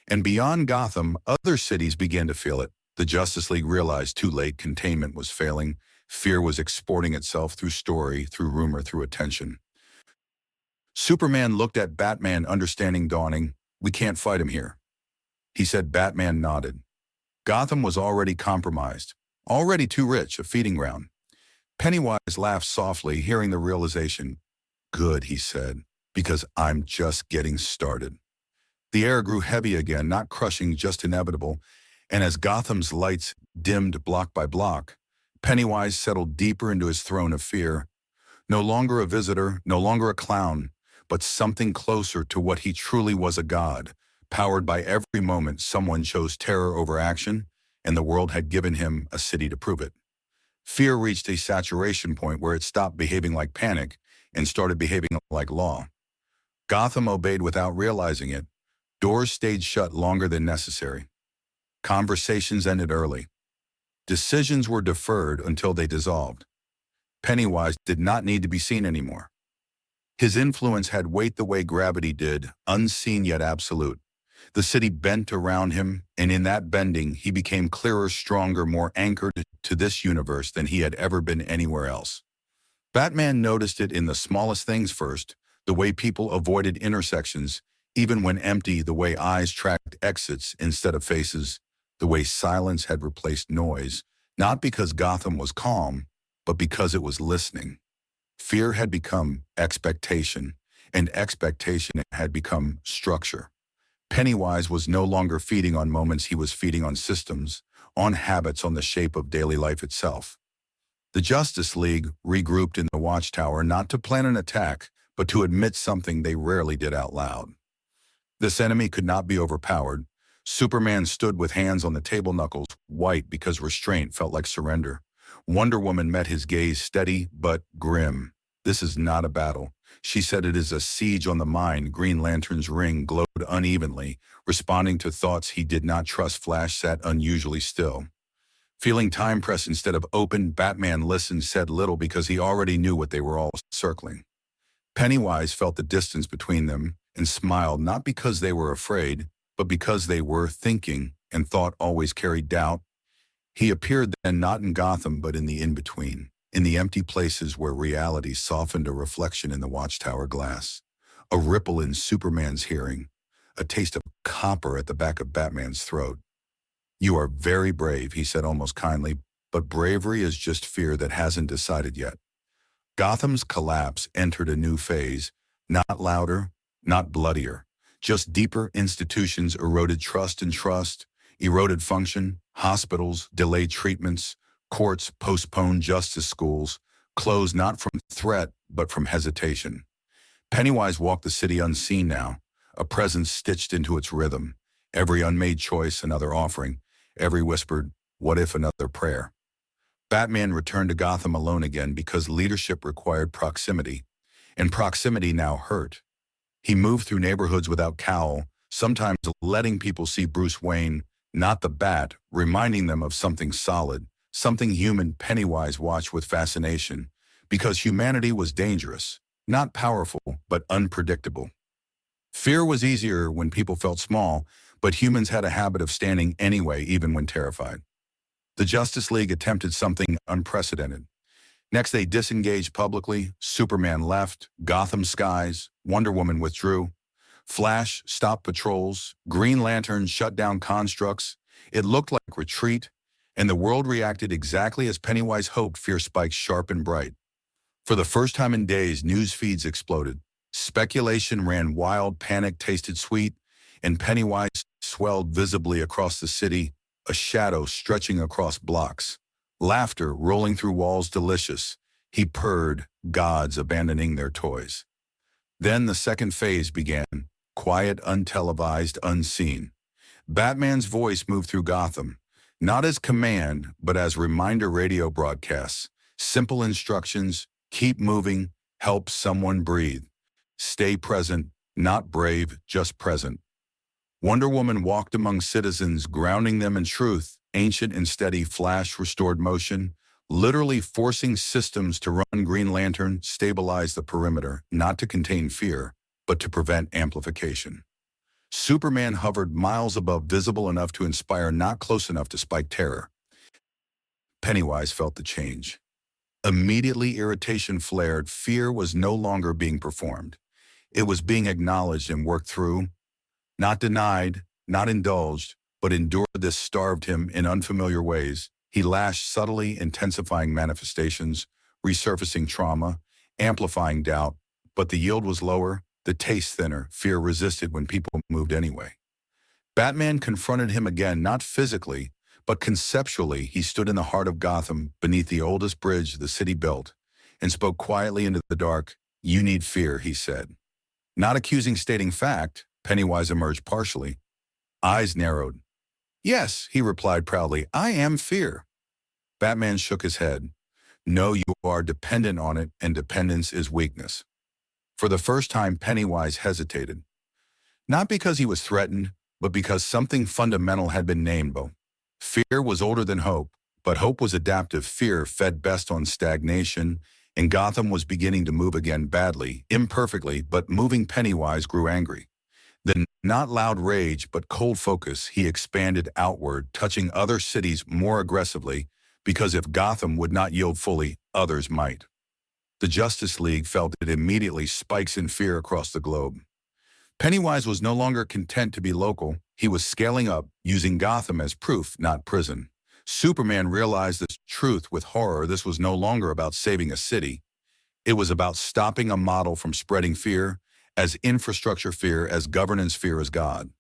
And beyond Gotham, other cities began to feel it. The Justice League realized too late containment was failing. Fear was exporting itself through story, through rumor, through attention. Superman looked at Batman, understanding dawning. "We can't fight him here," he said. Batman nodded. Gotham was already compromised, already too rich, a feeding ground. Pennywise laughed softly, hearing the realization. "Good," he said, "because I'm just getting started." The air grew heavy again, not crushing, just inevitable, and as Gotham's lights dimmed block by block, Pennywise settled deeper into his throne of fear. No longer a visitor, no longer a clown, but something closer to what he truly was, a god, powered by every moment someone chose terror over action, and the world had given him a city to prove it. Fear reached a saturation point where it stopped behaving like panic and started behaving like law. Gotham obeyed without realizing it. Doors stayed shut longer than necessary. Conversations ended early. Decisions were deferred until they dissolved. Pennywise did not need to be seen anymore. His influence had weight the way gravity did, unseen yet absolute. The city bent around him, and in that bending, he became clearer, stronger, more anchored to this universe than he had ever been anywhere else. Batman noticed it in the smallest things first, the way people avoided intersections, even when empty, the way eyes tracked exits instead of faces, the way silence had replaced noise, not because Gotham was calm, but because it was listening. Fear had become expectation, and expectation had become structure. Pennywise was no longer feeding on moments, he was feeding on systems, on habits, on the shape of daily life itself. The Justice League regrouped in the Watchtower not to plan an attack, but to admit something they rarely did out loud. This enemy could not be overpowered. Superman stood with hands on the table, knuckles white because restraint felt like surrender. Wonder Woman met his gaze, steady but grim. "This is not a battle," she said. "It is a siege on the mind." Green Lantern's ring glowed unevenly, responding to thoughts he did not trust. Flash sat unusually still. Feeling time press instead of open, Batman listened, said little because he already knew what they were all circling. Pennywise felt the distance between them and smiled, not because they were afraid, but because they were thinking, and thought always carried doubt. He appeared then not in Gotham but in the in-between, in the empty places where reality softened, a reflection in the Watchtower glass, a ripple in Superman's hearing, a taste of copper at the back of Batman's throat. "You are very brave," he said almost kindly, "but bravery is just fear that hasn't decided yet." Gotham's collapse entered a new phase, not louder, not bloodier, just deeper. Institutions eroded trust, and trust eroded function. Hospitals delayed treatments, courts postponed justice, schools closed not from threat but from hesitation. Pennywise walked the city unseen now, a presence stitched into its rhythm, every unmade choice another offering, every whispered, "What if?" another prayer. Batman returned to Gotham alone again because leadership required proximity, and proximity now hurt. He moved through neighborhoods without cowl, sometimes letting people see Bruce Wayne, not the Bat, reminding them of something solid, something human. Pennywise watched with fascination, because humanity was dangerous, not powerful, but unpredictable. Fear was easier when people felt small, but humans had a habit of standing anyway, even when terrified. The Justice League attempted something unprecedented. Next, they disengaged publicly. Superman left Gotham skies. Wonder Woman withdrew. Flash stopped patrols. Green Lantern shut down constructs. It looked like retreat, and the world reacted exactly as Pennywise hoped. Fear spiked sharp and bright. For the first time in days, news feeds exploded. Speculation ran wild, panic tasted sweet, and Pennywise swelled visibly across the city, a shadow stretching across blocks. Laughter rolling through walls, delicious. He purred, gods abandoning their toys. Then the second phase began, quiet, untelevised, unseen. Batman's voice moved through Gotham, not as command, but as reminder radio broadcasts. Simple instructions: keep moving, help someone breathe. Stay present, not brave, just present. Wonder Woman walked among citizens, grounding them in truth. Ancient and steady. Flash restored motion, literally forcing systems to run. Green Lantern stabilized the perimeter, not to contain fear, but to prevent amplification. Superman hovered miles above, visible enough to inspire, not close enough to spike terror. Pennywise felt the change. Immediately, irritation flared. Fear was no longer being performed. It was being acknowledged and worked through. Not denied, not indulged, but endured. This starved him in unfamiliar ways. He lashed subtly, intensifying manifestations, resurfacing trauma, amplifying doubt, but the yield was lower, the taste thinner. Fear resisted when people moved anyway. Batman confronted him again, not physically, but conceptually. He stood in the heart of Gotham, beneath the oldest bridge the city built, and spoke quietly into the dark. "You need fear," he said. Not accusing, stating fact. Pennywise emerged partially. Eyes narrowed. "Yes," he replied proudly, "I am fear." Batman shook his head. "No, you are dependent on it, and dependence is weakness." For the first time, Pennywise hesitated. Not because he was threatened, but because something fundamental had been named, Bo. Fear was older than hope, but hope was adaptive. Fear fed best on stagnation, and Gotham was beginning to move again badly, imperfectly, but moving. Pennywise grew angry. Then, not loud rage, but cold focus, he expanded outward, touching other cities more aggressively, because if Gotham would not yield fully, others might. The Justice League felt it immediately, spikes in fear across the globe. Pennywise was no longer content to be local. He was scaling up, using Gotham as proof, not prison. Superman realized this truth with horror. This was no longer about saving a city. It was about stopping a model from spreading fear, as infrastructure fear, as governance fear, as God.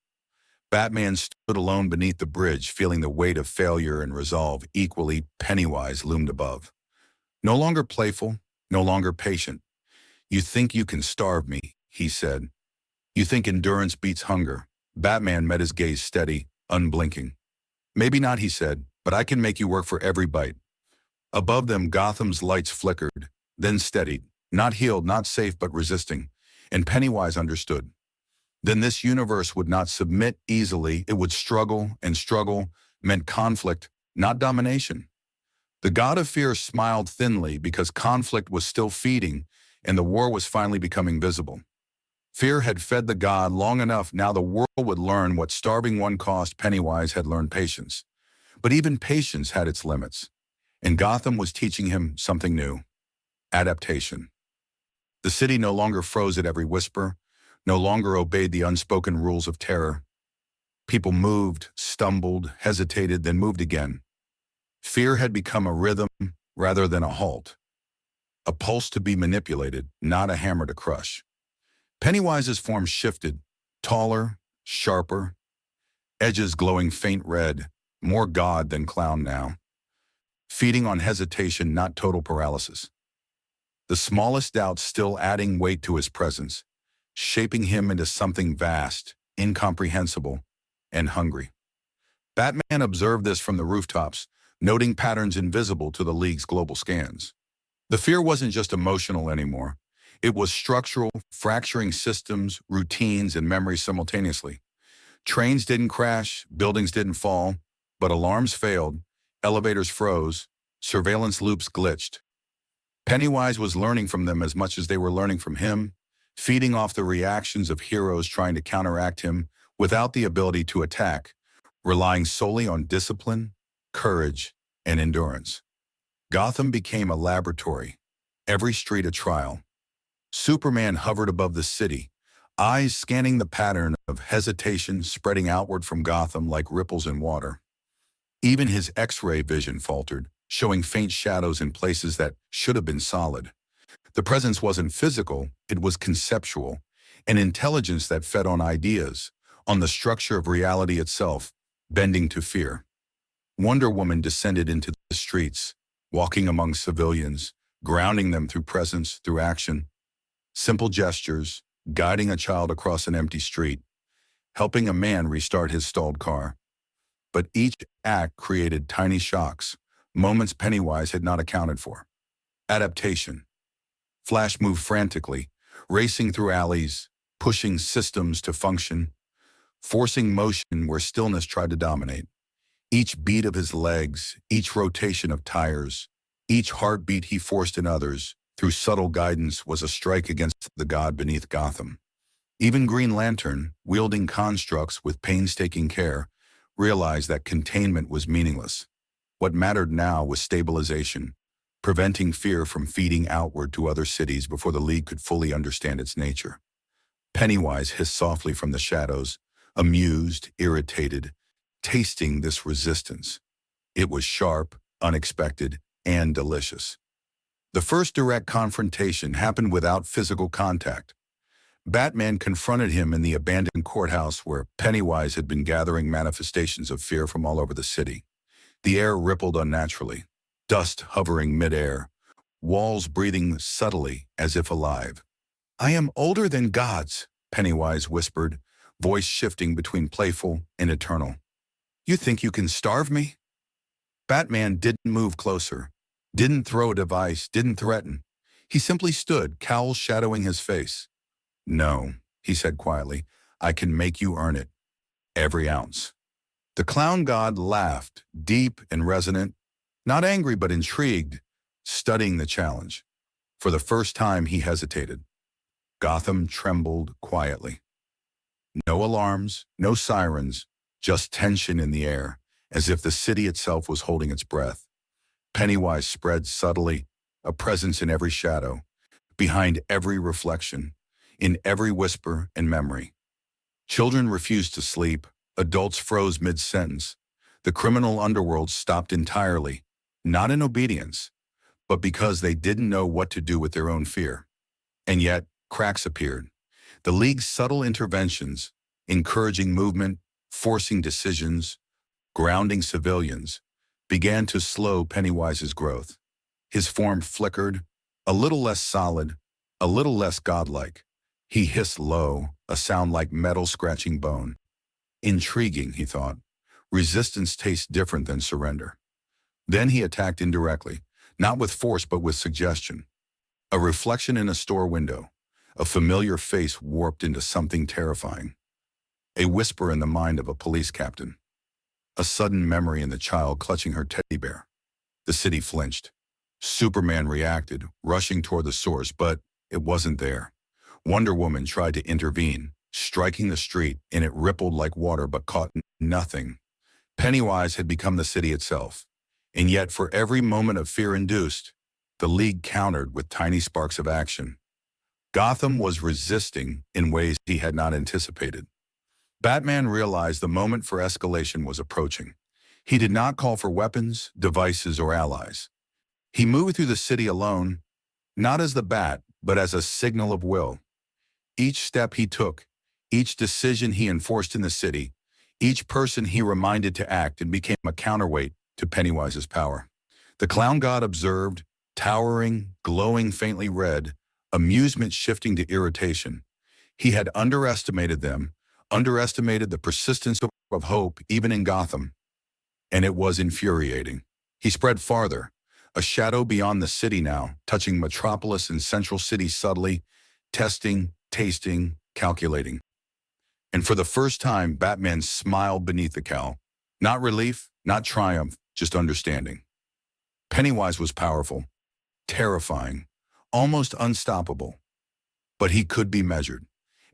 Batman stood alone beneath the bridge, feeling the weight of failure and resolve equally. Pennywise loomed above. No longer playful, no longer patient. "You think you can starve me," he said. "You think endurance beats hunger." Batman met his gaze steady, unblinking. "Maybe not," he said, "but I can make you work for every bite." Above them, Gotham's lights flickered, then steadied, not healed, not safe, but resisting. And Pennywise understood. Then this universe would not submit easily. It would struggle, and struggle meant conflict, not domination. The god of fear smiled thinly because conflict was still feeding, and the war was finally becoming visible. Fear had fed the god long enough. Now the world would learn what starving one cost. Pennywise had learned patience. But even patience had its limits. And Gotham was teaching him something new: adaptation. The city no longer froze at every whisper, no longer obeyed the unspoken rules of terror. People moved, stumbled, hesitated, then moved again. Fear had become a rhythm rather than a halt. A pulse to be manipulated, not a hammer to crush. Pennywise's form shifted, taller, sharper, edges glowing faint red, more god than clown now. Feeding on hesitation, not total paralysis. The smallest doubt still adding weight to his presence, shaping him into something vast, incomprehensible, and hungry. Batman observed this from the rooftops, noting patterns invisible to the League's global scans. The fear wasn't just emotional anymore. It was structural, fracturing systems, routines, and memories simultaneously. Trains didn't crash, buildings didn't fall, but alarms failed, elevators froze, surveillance loops glitched. Pennywise was learning from them as much as they were learning from him, feeding off the reactions of heroes trying to counteract him without the ability to attack, relying solely on discipline, courage, and endurance. Gotham became a laboratory, every street a trial. Superman hovered above the city, eyes scanning the pattern of hesitation spreading outward from Gotham like ripples in water. Even his X-ray vision faltered, showing faint shadows in places that should have been solid. The presence wasn't physical, it was conceptual, an intelligence that fed on ideas, on the structure of reality itself, bending to fear. Wonder Woman descended into the streets, walking among civilians, grounding them through presence, through action. Simple gestures, guiding a child across an empty street, helping a man restart his stalled car. But each act created tiny shocks, moments Pennywise had not accounted for. Adaptation. Flash moved frantically, racing through alleys, pushing systems to function, forcing motion where stillness tried to dominate. Each beat of his legs, each rotation of tires, each heartbeat he forced in others, through subtle guidance, was a strike against the god beneath Gotham. Even Green Lantern, wielding constructs with painstaking care, realized that containment was meaningless. What mattered now was stabilization, preventing fear from feeding outward to other cities before the League could fully understand its nature. Pennywise hissed softly from the shadows, amused, irritated, tasting this resistance. It was sharp, unexpected, and delicious. The first direct confrontation happened without physical contact. Batman confronted him in the abandoned courthouse where Pennywise had been gathering manifestations of fear from all over the city. The air rippled unnaturally, dust hovering midair, walls breathing subtly as if alive. "I am older than gods," Pennywise whispered, voice shifting between playful and eternal. "You think you can starve me?" Batman didn't move closer, didn't throw a device, didn't threaten. He simply stood, cowl shadowing his face. "No," he said quietly, "I can make you earn it. Every ounce." The clown god laughed, deep and resonant, not angry but intrigued, studying the challenge. For the first time he hesitated. Gotham trembled quietly. No alarms, no sirens, just tension in the air, as if the city itself was holding its breath. Pennywise spread subtly, a presence in every shadow, behind every reflection, in every whisper and memory. Children refused to sleep, adults froze mid-sentence. The criminal underworld stopped entirely, not in obedience, but because they didn't know what to do with their own fear. And yet, cracks appeared. The League's subtle interventions, encouraging movement, forcing decisions, grounding civilians, began to slow Pennywise's growth. His form flickered, a little less solid, a little less godlike. He hissed low, a sound like metal scratching bone. Intriguing, he thought. Resistance tastes different than surrender. Then he attacked indirectly, not with force but with suggestion. A reflection in a store window, a familiar face warped into something terrifying. A whisper in the mind of a police captain. A sudden memory in the child clutching her teddy bear. The city flinched. Superman reacted, rushing toward the source, but it wasn't there. Wonder Woman tried to intervene, striking the street, and it rippled like water but caught nothing. Pennywise had become the city itself. And yet, for every moment of fear induced, the League countered with tiny sparks of action. Gotham was resisting in ways he had not anticipated. Batman realized the moment for escalation was approaching. He did not call for weapons, devices, or allies. He moved through the city alone, not as the Bat, but as a signal of will. Each step he took, each decision he enforced in the city, each person he reminded to act and became a counterweight to Pennywise's power. The clown god observed, towering, glowing faintly red, amusement shifting to irritation. He had underestimated them, underestimated the persistence of hope even in Gotham. And it was infuriating. He spread farther, a shadow beyond the city now, touching Metropolis and Central City subtly, testing, tasting, calculating. And for the first time, Batman smiled beneath the cowl. Not relief, not triumph, just understanding. Pennywise was powerful, terrifying, almost unstoppable. But he could be measured.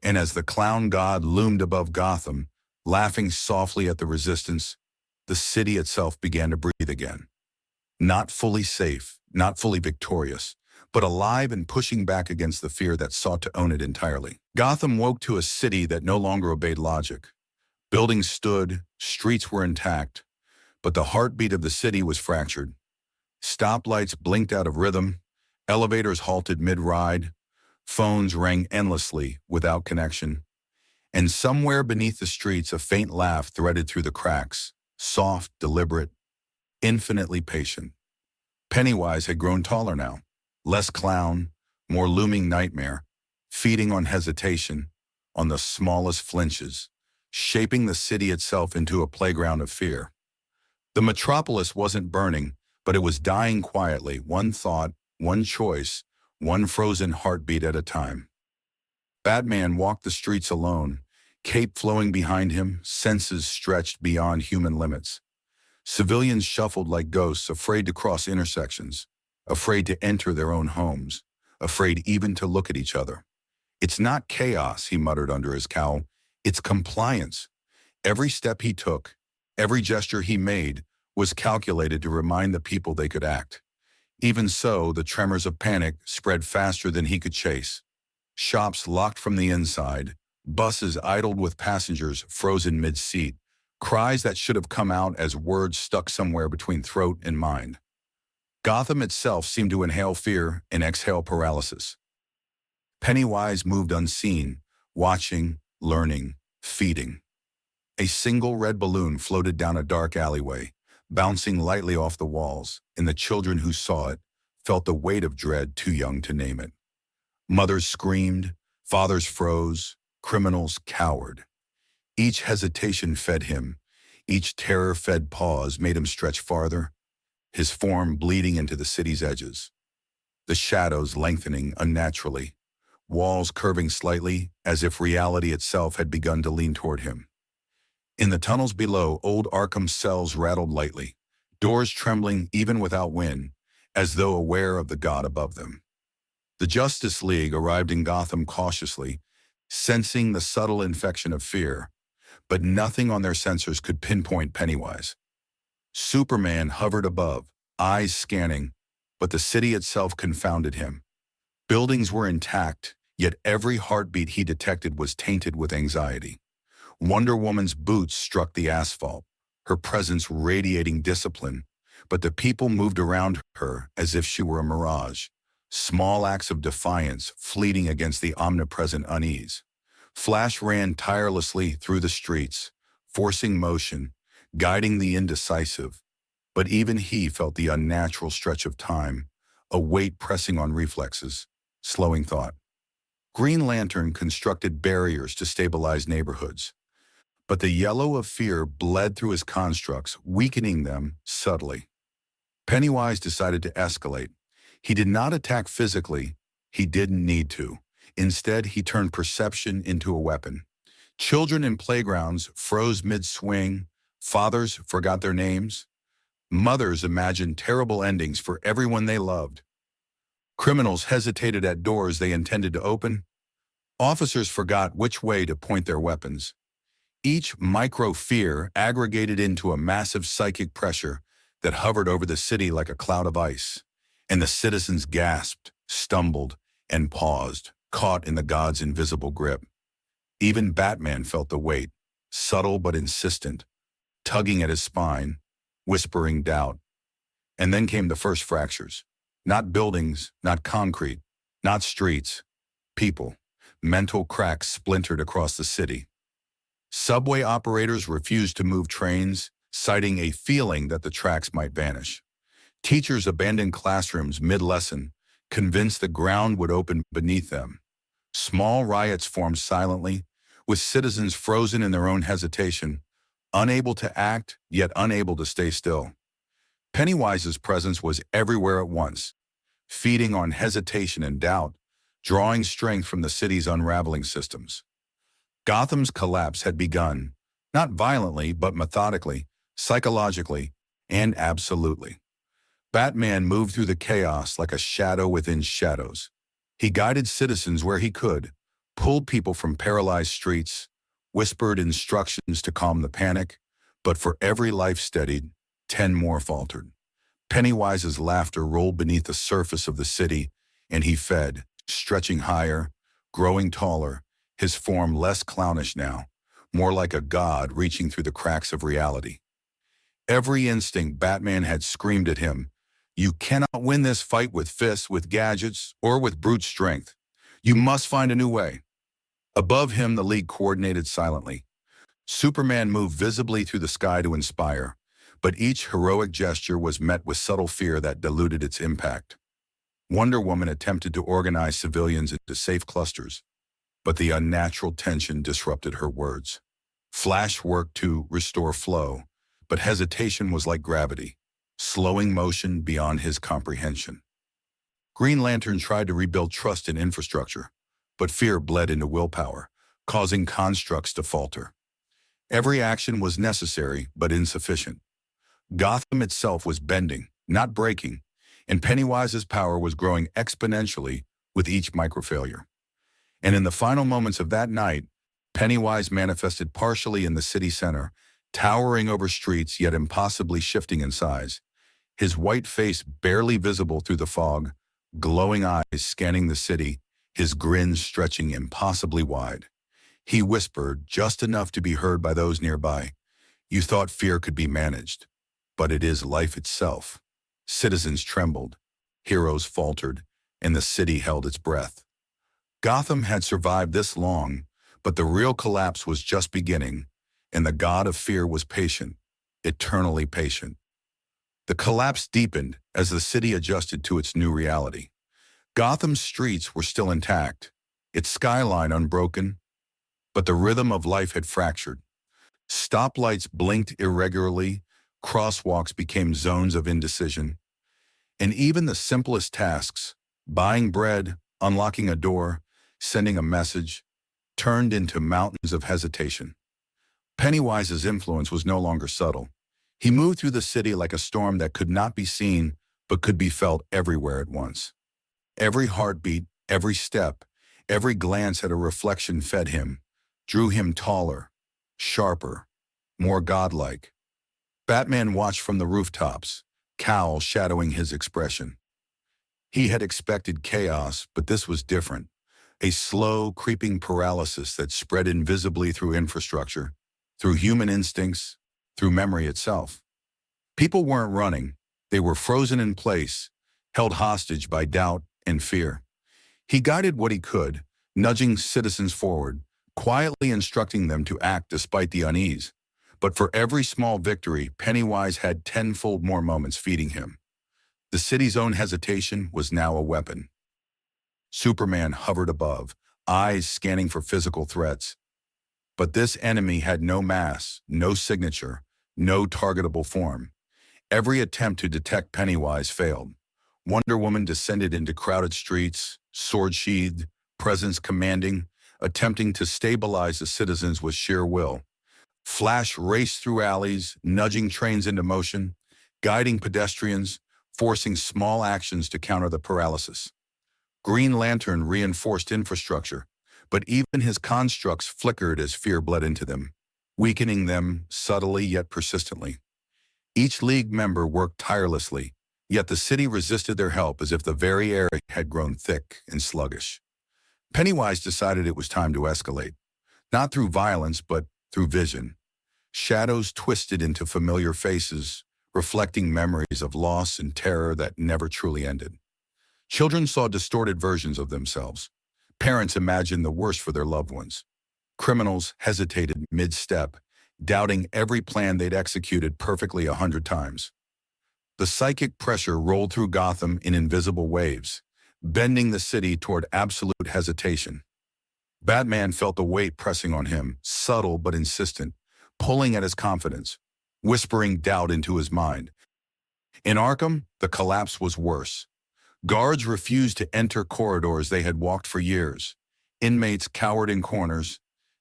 And as the clown god loomed above Gotham, laughing softly at the resistance, the city itself began to breathe again. Not fully safe, not fully victorious, but alive and pushing back against the fear that sought to own it entirely. Gotham woke to a city that no longer obeyed logic. Buildings stood, streets were intact, but the heartbeat of the city was fractured. Stoplights blinked out of rhythm, elevators halted mid-ride, phones rang endlessly without connection, and somewhere beneath the streets a faint laugh threaded through the cracks, soft, deliberate, infinitely patient. Pennywise had grown taller now, less clown, more looming nightmare, feeding on hesitation, on the smallest flinches, shaping the city itself into a playground of fear. The metropolis wasn't burning, but it was dying quietly, one thought, one choice, one frozen heartbeat at a time. Batman walked the streets alone, cape flowing behind him, senses stretched beyond human limits. Civilians shuffled like ghosts, afraid to cross intersections, afraid to enter their own homes, afraid even to look at each other. "It's not chaos," he muttered under his cowl. "It's compliance." Every step he took, every gesture he made, was calculated to remind the people they could act. Even so, the tremors of panic spread faster than he could chase. Shops locked from the inside, buses idled with passengers frozen mid-seat, cries that should have come out as words stuck somewhere between throat and mind. Gotham itself seemed to inhale fear and exhale paralysis. Pennywise moved unseen, watching, learning, feeding. A single red balloon floated down a dark alleyway, bouncing lightly off the walls, and the children who saw it felt the weight of dread too young to name it. Mothers screamed, fathers froze, criminals cowered. Each hesitation fed him, each terror-fed pause made him stretch farther, his form bleeding into the city's edges. the shadows lengthening unnaturally, walls curving slightly as if reality itself had begun to lean toward him. In the tunnels below, old Arkham's cells rattled lightly, doors trembling even without wind, as though aware of the god above them. The Justice League arrived in Gotham cautiously, sensing the subtle infection of fear, but nothing on their sensors could pinpoint Pennywise. Superman hovered above, eyes scanning, but the city itself confounded him. Buildings were intact, yet every heartbeat he detected was tainted with anxiety. Wonder Woman's boots struck the asphalt, her presence radiating discipline, but the people moved around her as if she were a mirage, small acts of defiance fleeting against the omnipresent unease. Flash ran tirelessly through the streets, forcing motion, guiding the indecisive, but even he felt the unnatural stretch of time, a weight pressing on reflexes, slowing thought. Green Lantern constructed barriers to stabilize neighborhoods, but the yellow of fear bled through his constructs, weakening them subtly. Pennywise decided to escalate. He did not attack physically. He didn't need to. Instead, he turned perception into a weapon. Children in playgrounds froze mid-swing. Fathers forgot their names. Mothers imagined terrible endings for everyone they loved. Criminals hesitated at doors they intended to open. Officers forgot which way to point their weapons. Each micro-fear aggregated into a massive psychic pressure that hovered over the city like a cloud of ice, and the citizens gasped, stumbled, and paused, caught in the god's invisible grip. Even Batman felt the weight, subtle but insistent, tugging at his spine, whispering doubt. And then came the first fractures. Not buildings, not concrete, not streets, people. Mental cracks splintered across the city. Subway operators refused to move trains, citing a feeling that the tracks might vanish. Teachers abandoned classrooms mid-lesson, convinced the ground would open beneath them. Small riots formed silently, with citizens frozen in their own hesitation, unable to act, yet unable to stay still. Pennywise's presence was everywhere at once, feeding on hesitation and doubt, drawing strength from the city's unraveling systems. Gotham's collapse had begun, not violently but methodically, psychologically, and absolutely. Batman moved through the chaos like a shadow within shadows. He guided citizens where he could, pulled people from paralyzed streets, whispered instructions to calm the panic, but for every life steadied, 10 more faltered. Pennywise's laughter rolled beneath the surface of the city, and he fed, stretching higher, growing taller, his form less clownish now, more like a god reaching through the cracks of reality. Every instinct Batman had screamed at him, "You cannot win this fight with fists, with gadgets, or with brute strength. You must find a new way." Above him, the League coordinated silently. Superman moved visibly through the sky to inspire, but each heroic gesture was met with subtle fear that diluted its impact. Wonder Woman attempted to organize civilians into safe clusters, but the unnatural tension disrupted her words. Flash worked to restore flow, but hesitation was like gravity, slowing motion beyond his comprehension. Green Lantern tried to rebuild trust in infrastructure, but fear bled into willpower, causing constructs to falter. Every action was necessary, but insufficient. Gotham itself was bending, not breaking, and Pennywise's power was growing exponentially with each microfailure. And in the final moments of that night, Pennywise manifested partially in the city center, towering over streets yet impossibly shifting in size. His white face barely visible through the fog, glowing eyes scanning the city, his grin stretching impossibly wide. He whispered, just enough to be heard by those nearby, "You thought fear could be managed, but it is life itself." Citizens trembled, heroes faltered, and the city held its breath. Gotham had survived this long, but the real collapse was just beginning, and the god of fear was patient, eternally patient. The collapse deepened as the city adjusted to its new reality. Gotham's streets were still intact, its skyline unbroken, but the rhythm of life had fractured. Stoplights blinked irregularly, crosswalks became zones of indecision, and even the simplest tasks, Buying bread, unlocking a door, sending a message, turned into mountains of hesitation. Pennywise's influence was no longer subtle. He moved through the city like a storm that could not be seen, but could be felt everywhere at once. Every heartbeat, every step, every glance at a reflection fed him, drew him taller, sharper, more godlike. Batman watched from the rooftops, cowl shadowing his expression. He had expected chaos, but this was different. A slow, creeping paralysis that spread invisibly through infrastructure, through human instincts, through memory itself. People weren't running. They were frozen in place, held hostage by doubt and fear. He guided what he could, nudging citizens forward, quietly instructing them to act despite the unease. But for every small victory, Pennywise had tenfold more moments feeding him. The city's own hesitation was now a weapon. Superman hovered above, eyes scanning for physical threats. But this enemy had no mass, no signature, no targetable form. Every attempt to detect Pennywise failed. Wonder Woman descended into crowded streets, sword-sheathed, presence commanding, attempting to stabilize the citizens with sheer will. Flash raced through alleys, nudging trains into motion, guiding pedestrians, forcing small actions to counter the paralysis. Green Lantern reinforced infrastructure, but even his constructs flickered as fear bled into them, weakening them subtly yet persistently. Each League member worked tirelessly, yet the city resisted their help as if the very air had grown thick and sluggish. Pennywise decided it was time to escalate, not through violence but through vision. Shadows twisted into familiar faces, reflecting memories of loss and terror that never truly ended. Children saw distorted versions of themselves. Parents imagined the worst for their loved ones. Criminals hesitated mid-step, doubting every plan they'd executed perfectly 100 times. The psychic pressure rolled through Gotham in invisible waves, bending the city toward absolute hesitation. Batman felt the weight pressing on him, subtle but insistent, pulling at his confidence, whispering doubt into his mind. In Arkham, the collapse was worse. Guards refused to enter corridors they had walked for years. Inmates cowered in corners,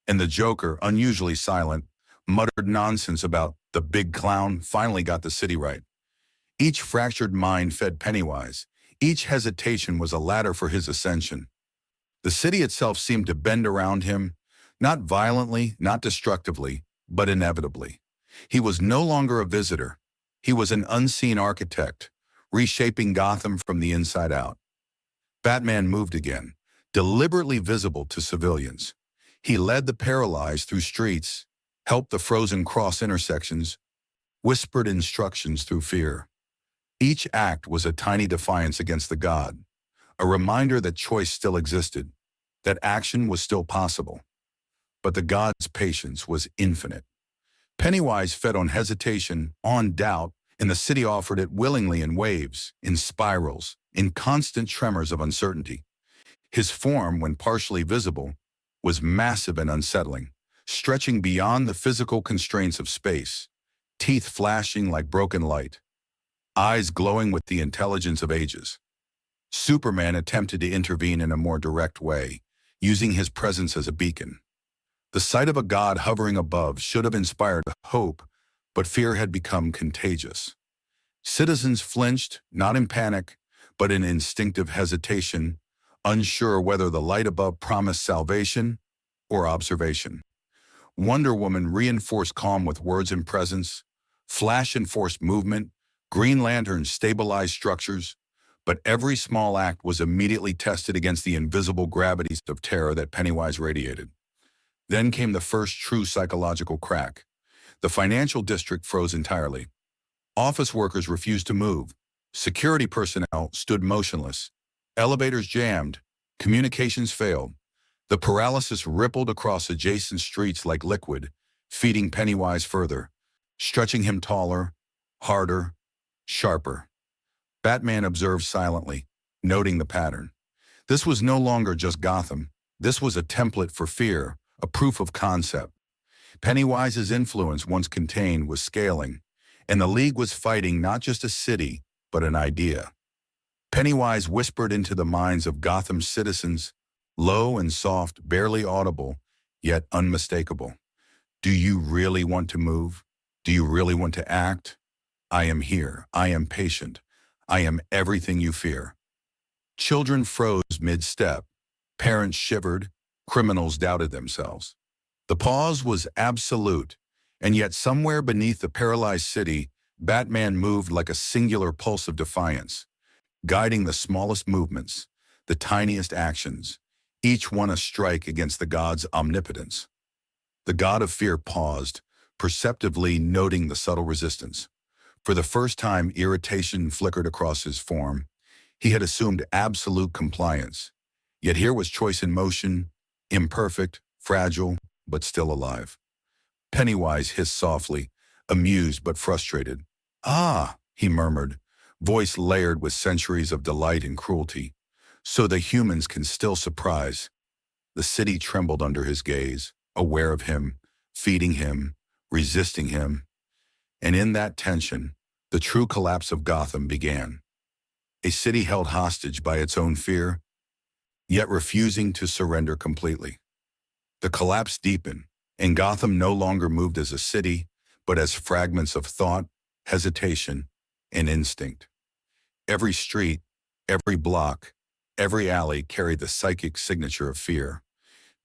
and the Joker, unusually silent, muttered nonsense about the big clown finally got the city right. Each fractured mind fed Pennywise. Each hesitation was a ladder for his ascension. The city itself seemed to bend around him, not violently, not destructively, but inevitably. He was no longer a visitor. He was an unseen architect, reshaping Gotham from the inside out. Batman moved again, deliberately visible to civilians. He led the paralyzed through streets, helped the frozen cross intersections, whispered instructions through fear. Each act was a tiny defiance against the god, a reminder that choice still existed, that action was still possible. But the god's patience was infinite. Pennywise fed on hesitation, on doubt, and the city offered it willingly in waves, in spirals, in constant tremors of uncertainty. His form, when partially visible, was massive and unsettling, stretching beyond the physical constraints of space, teeth flashing like broken light, eyes glowing with the intelligence of ages. Superman attempted to intervene in a more direct way, using his presence as a beacon. The sight of a god hovering above should have inspired hope, but fear had become contagious. Citizens flinched, not in panic, but in instinctive hesitation, unsure whether the light above promised salvation or observation. Wonder Woman reinforced calm with words and presence. Flash enforced movement. Green Lantern stabilized structures. But every small act was immediately tested against the invisible gravities of terror that Pennywise radiated. Then came the first true psychological crack. The financial district froze entirely. Office workers refused to move. Security personnel stood motionless. Elevators jammed. Communications failed. The paralysis rippled across adjacent streets like liquid, feeding Pennywise further, stretching him taller, harder, sharper. Batman observed silently, noting the pattern. This was no longer just Gotham. This was a template for fear, a proof of concept. Pennywise's influence, once contained, was scaling, and the League was fighting not just a city, but an idea. Pennywise whispered into the minds of Gotham's citizens, low and soft, barely audible, yet unmistakable. Do you really want to move? Do you really want to act? I am here. I am patient. I am everything you fear. Children froze mid-step. Parents shivered. Criminals doubted themselves. The pause was absolute, and yet somewhere beneath the paralyzed city, Batman moved like a singular pulse of defiance, guiding the smallest movements, the tiniest actions, each one a strike against the god's omnipotence. The god of fear paused, perceptively noting the subtle resistance. For the first time, irritation flickered across his form. He had assumed absolute compliance. Yet here was choice in motion, imperfect, fragile, but still alive. Pennywise hissed softly, amused but frustrated. "Ah," he murmured, voice layered with centuries of delight and cruelty. "So the humans can still surprise." The city trembled under his gaze, aware of him, feeding him, resisting him. And in that tension, the true collapse of Gotham began. A city held hostage by its own fear, yet refusing to surrender completely. The collapse deepened, and Gotham no longer moved as a city, but as fragments of thought, hesitation, and instinct. Every street, every block, every alley carried the psychic signature of fear.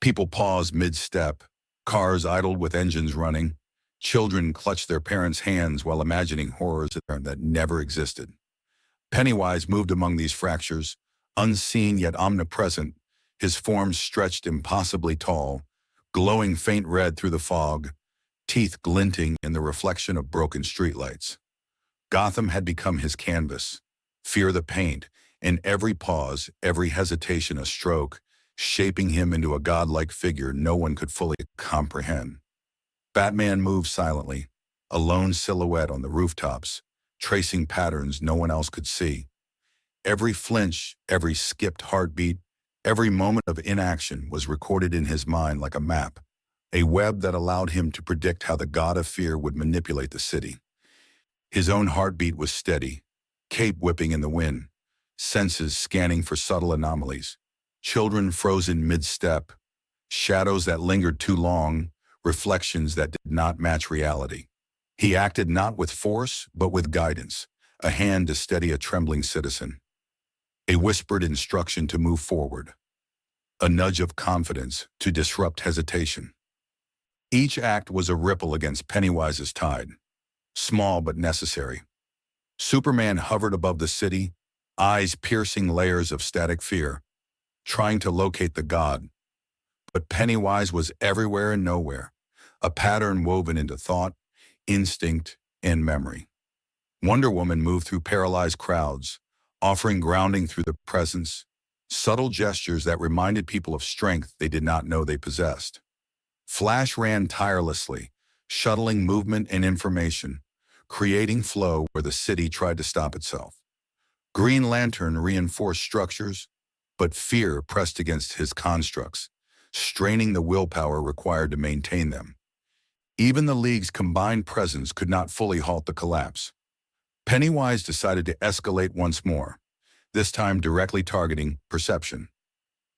People paused mid-step, cars idled with engines running, children clutched their parents' hands while imagining horrors that never existed. Pennywise moved among these fractures, unseen yet omnipresent, his form stretched impossibly tall, glowing faint red through the fog, teeth glinting in the reflection of broken streetlights. Gotham had become his canvas, fear the paint, and every pause, every hesitation a stroke, shaping him into a godlike figure no one could fully comprehend. Batman moved silently, a lone silhouette on the rooftops, tracing patterns no one else could see. Every flinch, every skipped heartbeat, every moment of inaction was recorded in his mind like a map, a web that allowed him to predict how the god of fear would manipulate the city. His own heartbeat was steady, cape whipping in the wind, senses scanning for subtle anomalies, children frozen mid-step, shadows that lingered too long, reflections that did not match reality. He acted not with force, but with guidance, a hand to steady a trembling citizen, a whispered instruction to move forward, a nudge of confidence to disrupt hesitation. Each act was a ripple against Pennywise's tide, small but necessary. Superman hovered above the city, eyes piercing layers of static fear, trying to locate the god. But Pennywise was everywhere and nowhere, a pattern woven into thought, instinct, and memory. Wonder Woman moved through paralyzed crowds, offering grounding through the presence, subtle gestures that reminded people of strength they did not know they possessed. Flash ran tirelessly, shuttling movement and information, creating flow where the city tried to stop itself. Green Lantern reinforced structures, but fear pressed against his constructs, straining the willpower required to maintain them. Even the League's combined presence could not fully halt the collapse. Pennywise decided to escalate once more, this time directly targeting perception.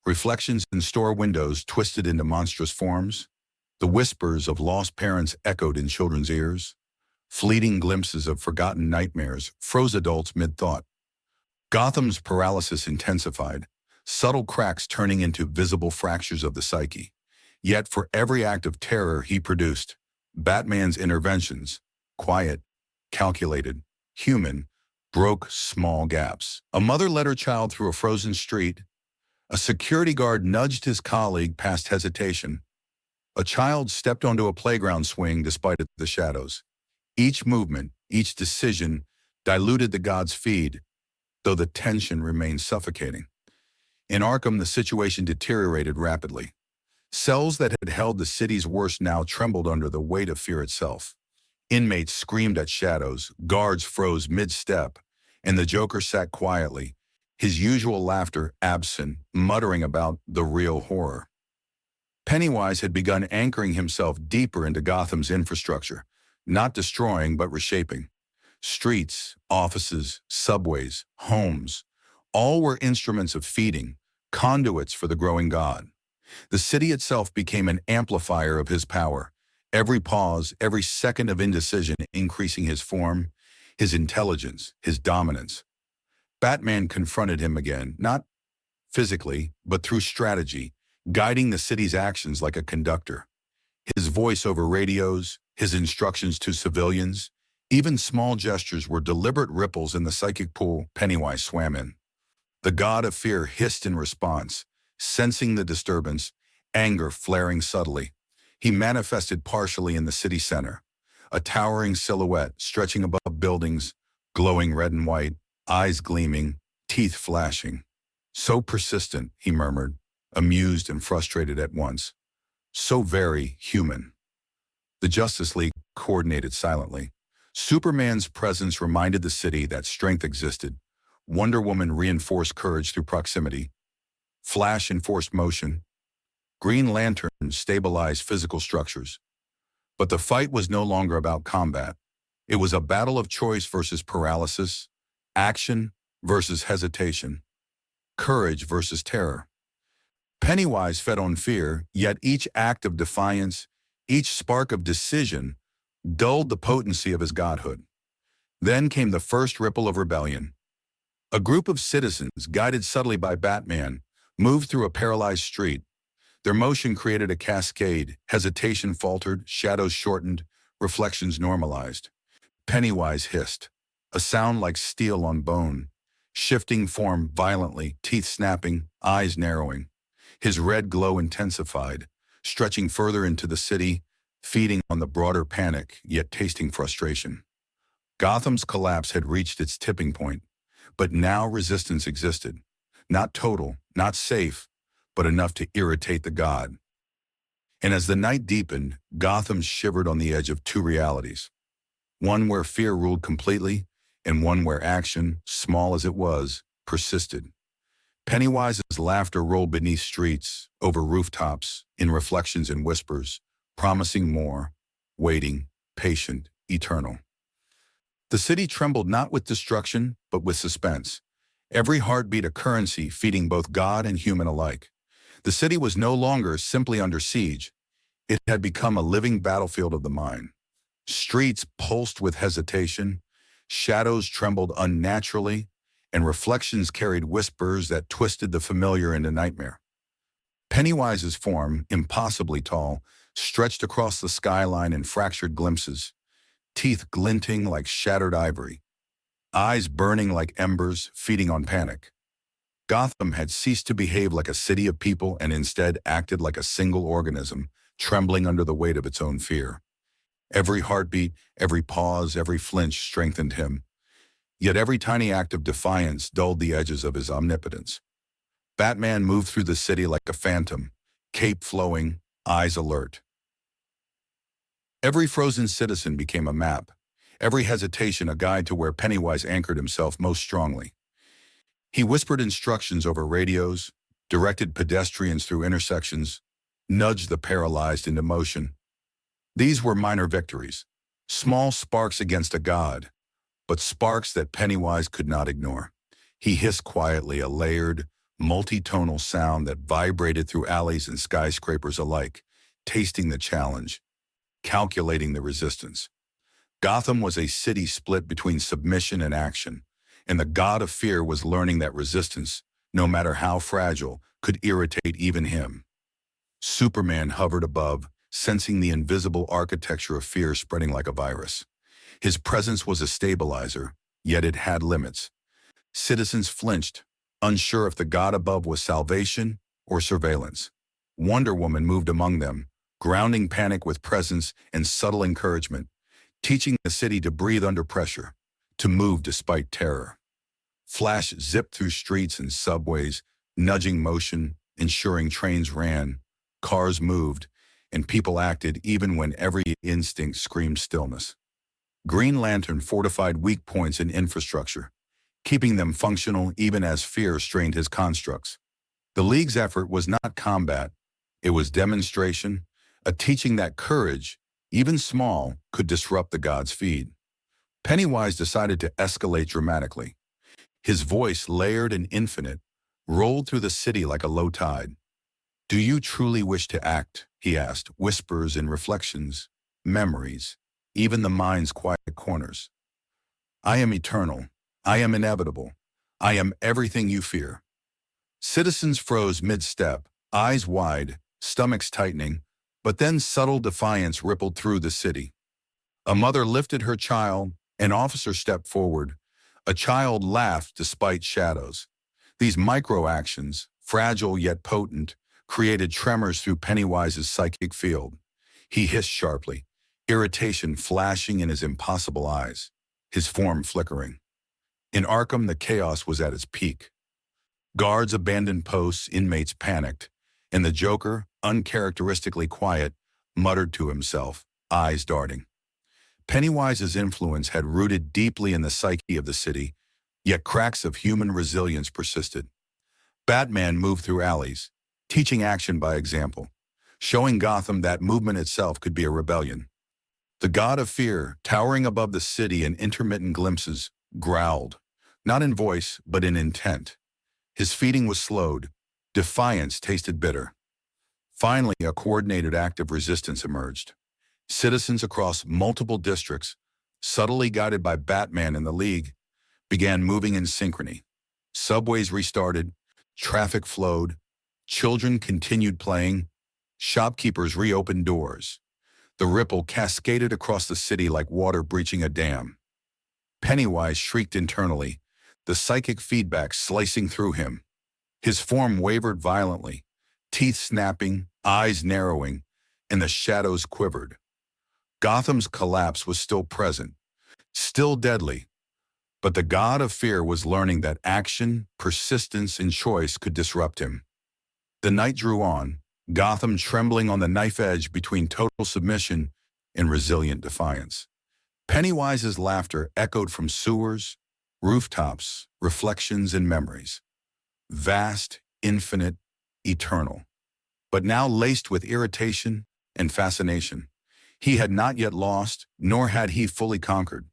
Reflections in store windows twisted into monstrous forms. The whispers of lost parents echoed in children's ears. Fleeting glimpses of forgotten nightmares froze adults mid-thought. Gotham's paralysis intensified, subtle cracks turning into visible fractures of the psyche. Yet for every act of terror he produced, Batman's interventions, quiet, calculated, human, broke small gaps. A mother led her child through a frozen street. A security guard nudged his colleague past hesitation. A child stepped onto a playground swing despite the shadows. Each movement, each decision, diluted the god's feed, though the tension remained suffocating. In Arkham, the situation deteriorated rapidly. Cells that had held the city's worst now trembled under the weight of fear itself. Inmates screamed at shadows, guards froze mid-step, and the Joker sat quietly, his usual laughter absent, muttering about the real horror. Pennywise had begun anchoring himself deeper into Gotham's infrastructure, not destroying but reshaping. Streets, offices, subways, homes, All were instruments of feeding, conduits for the growing god. The city itself became an amplifier of his power, every pause, every second of indecision increasing his form, his intelligence, his dominance. Batman confronted him again, not physically, but through strategy, guiding the city's actions like a conductor. His voice over radios, his instructions to civilians, even small gestures were deliberate ripples in the psychic pool Pennywise swam in. The god of fear hissed in response, sensing the disturbance, anger flaring subtly. He manifested partially in the city center, a towering silhouette stretching above buildings, glowing red and white, eyes gleaming, teeth flashing. So persistent, he murmured, amused and frustrated at once. So very human. The Justice League coordinated silently. Superman's presence reminded the city that strength existed. Wonder Woman reinforced courage through proximity. Flash enforced motion. Green Lantern stabilized physical structures. But the fight was no longer about combat. It was a battle of choice versus paralysis, action versus hesitation, courage versus terror. Pennywise fed on fear, yet each act of defiance, each spark of decision, dulled the potency of his godhood. Then came the first ripple of rebellion. A group of citizens, guided subtly by Batman, moved through a paralyzed street. Their motion created a cascade. Hesitation faltered, shadows shortened, reflections normalized. Pennywise hissed, a sound like steel on bone, shifting form violently, teeth snapping, eyes narrowing. His red glow intensified, stretching further into the city, feeding on the broader panic, yet tasting frustration. Gotham's collapse had reached its tipping point, but now resistance existed. Not total, not safe, but enough to irritate the god. And as the night deepened, Gotham shivered on the edge of two realities. One where fear ruled completely, and one where action, small as it was, persisted. Pennywise's laughter rolled beneath streets, over rooftops, in reflections and whispers, promising more, waiting, patient, eternal. The city trembled not with destruction, but with suspense. Every heartbeat a currency feeding both God and human alike. The city was no longer simply under siege. It had become a living battlefield of the mind. Streets pulsed with hesitation, shadows trembled unnaturally, and reflections carried whispers that twisted the familiar into nightmare. Pennywise's form, impossibly tall, stretched across the skyline in fractured glimpses, teeth glinting like shattered ivory, eyes burning like embers, feeding on panic. Gotham had ceased to behave like a city of people and instead acted like a single organism, trembling under the weight of its own fear. Every heartbeat, every pause, every flinch strengthened him. Yet every tiny act of defiance dulled the edges of his omnipotence. Batman moved through the city like a phantom, cape flowing, eyes alert. Every frozen citizen became a map, every hesitation a guide to where Pennywise anchored himself most strongly. He whispered instructions over radios, directed pedestrians through intersections, nudged the paralyzed into motion. These were minor victories, small sparks against a god, but sparks that Pennywise could not ignore. He hissed quietly, a layered, multi-tonal sound that vibrated through alleys and skyscrapers alike, tasting the challenge, calculating the resistance. Gotham was a city split between submission and action, and the god of fear was learning that resistance, no matter how fragile, could irritate even him. Superman hovered above, sensing the invisible architecture of fear spreading like a virus. His presence was a stabilizer, yet it had limits. Citizens flinched, unsure if the god above was salvation or surveillance. Wonder Woman moved among them, grounding panic with presence and subtle encouragement, teaching the city to breathe under pressure, to move despite terror. Flash zipped through streets and subways, nudging motion, ensuring trains ran, cars moved, and people acted even when every instinct screamed stillness. Green Lantern fortified weak points in infrastructure, keeping them functional even as fear strained his constructs. The League's effort was not combat, it was demonstration, a teaching that courage, even small, could disrupt the god's feed. Pennywise decided to escalate dramatically. His voice, layered and infinite, rolled through the city like a low tide. "Do you truly wish to act?" he asked, whispers and reflections, memories, even the mind's quiet corners. "I am eternal. I am inevitable. I am everything you fear." Citizens froze mid-step, eyes wide, stomachs tightening, but then subtle defiance rippled through the city. A mother lifted her child, an officer stepped forward. A child laughed despite shadows. These micro-actions, fragile yet potent, created tremors through Pennywise's psychic field. He hissed sharply, irritation flashing in his impossible eyes, his form flickering. In Arkham, the chaos was at its peak. Guards abandoned posts, inmates panicked, and the Joker, uncharacteristically quiet, muttered to himself, eyes darting. Pennywise's influence had rooted deeply in the psyche of the city, yet cracks of human resilience persisted. Batman moved through alleys, teaching action by example, showing Gotham that movement itself could be a rebellion. The god of fear, towering above the city in intermittent glimpses, growled, not in voice, but in intent. His feeding was slowed. Defiance tasted bitter. Finally, a coordinated act of resistance emerged. Citizens across multiple districts, subtly guided by Batman and the League, began moving in synchrony. Subways restarted, traffic flowed, children continued playing, shopkeepers reopened doors. The ripple cascaded across the city like water breaching a dam. Pennywise shrieked internally, the psychic feedback slicing through him. His form wavered violently, teeth snapping, eyes narrowing, and the shadows quivered. Gotham's collapse was still present, still deadly, but the god of fear was learning that action, persistence, and choice could disrupt him. The night drew on, Gotham trembling on the knife edge between total submission and resilient defiance. Pennywise's laughter echoed from sewers, rooftops, reflections, and memories. Vast, infinite, eternal, but now laced with irritation and fascination. He had not yet lost, nor had he fully conquered.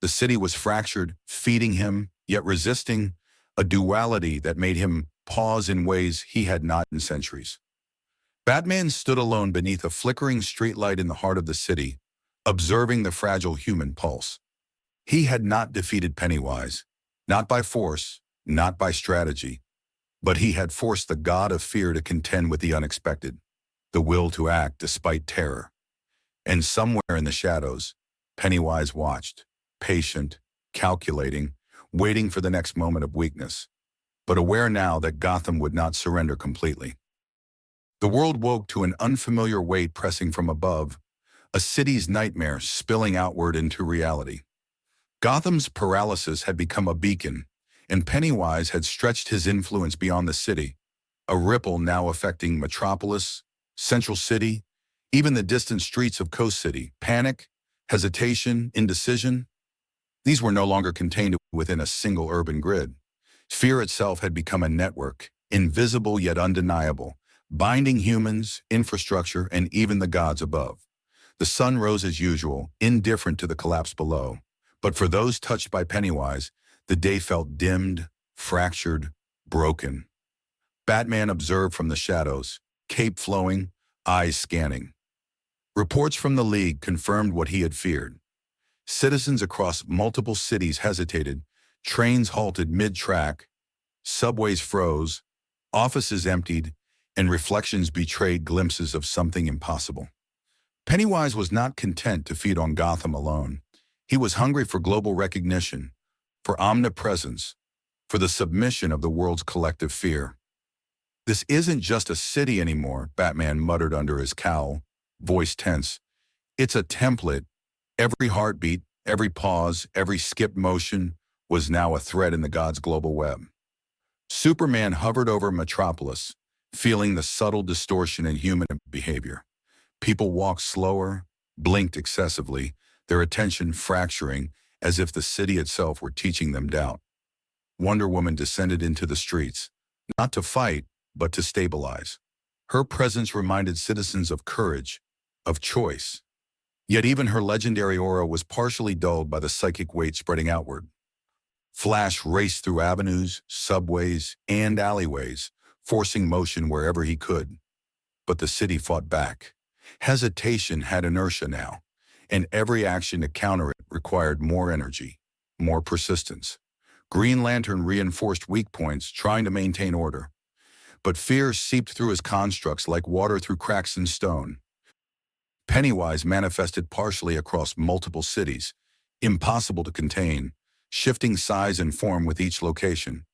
The city was fractured, feeding him, yet resisting, a duality that made him pause in ways he had not in centuries. Batman stood alone beneath a flickering streetlight in the heart of the city, observing the fragile human pulse. He had not defeated Pennywise, not by force, not by strategy, but he had forced the god of fear to contend with the unexpected, the will to act despite terror. And somewhere in the shadows, Pennywise watched, patient, calculating, waiting for the next moment of weakness, but aware now that Gotham would not surrender completely. The world woke to an unfamiliar weight pressing from above, a city's nightmare spilling outward into reality. Gotham's paralysis had become a beacon, and Pennywise had stretched his influence beyond the city, a ripple now affecting Metropolis, Central City, even the distant streets of Coast City. Panic, hesitation, indecision. These were no longer contained within a single urban grid. Fear itself had become a network, invisible yet undeniable, binding humans, infrastructure, and even the gods above. The sun rose as usual, indifferent to the collapse below. But for those touched by Pennywise, the day felt dimmed, fractured, broken. Batman observed from the shadows, cape flowing, eyes scanning. Reports from the League confirmed what he had feared. Citizens across multiple cities hesitated, trains halted mid-track, subways froze, offices emptied, and reflections betrayed glimpses of something impossible. Pennywise was not content to feed on Gotham alone. He was hungry for global recognition, for omnipresence, for the submission of the world's collective fear. "This isn't just a city anymore," Batman muttered under his cowl, voice tense. "It's a template. Every heartbeat, every pause, every skipped motion was now a thread in the god's global web." Superman hovered over Metropolis, feeling the subtle distortion in human behavior. People walked slower, blinked excessively, their attention fracturing as if the city itself were teaching them doubt. Wonder Woman descended into the streets, not to fight, but to stabilize. Her presence reminded citizens of courage, of choice. Yet even her legendary aura was partially dulled by the psychic weight spreading outward. Flash raced through avenues, subways, and alleyways, forcing motion wherever he could. But the city fought back. Hesitation had inertia now, and every action to counter it required more energy, more persistence. Green Lantern reinforced weak points, trying to maintain order. But fear seeped through his constructs like water through cracks in stone. Pennywise manifested partially across multiple cities, impossible to contain, shifting size and form with each location.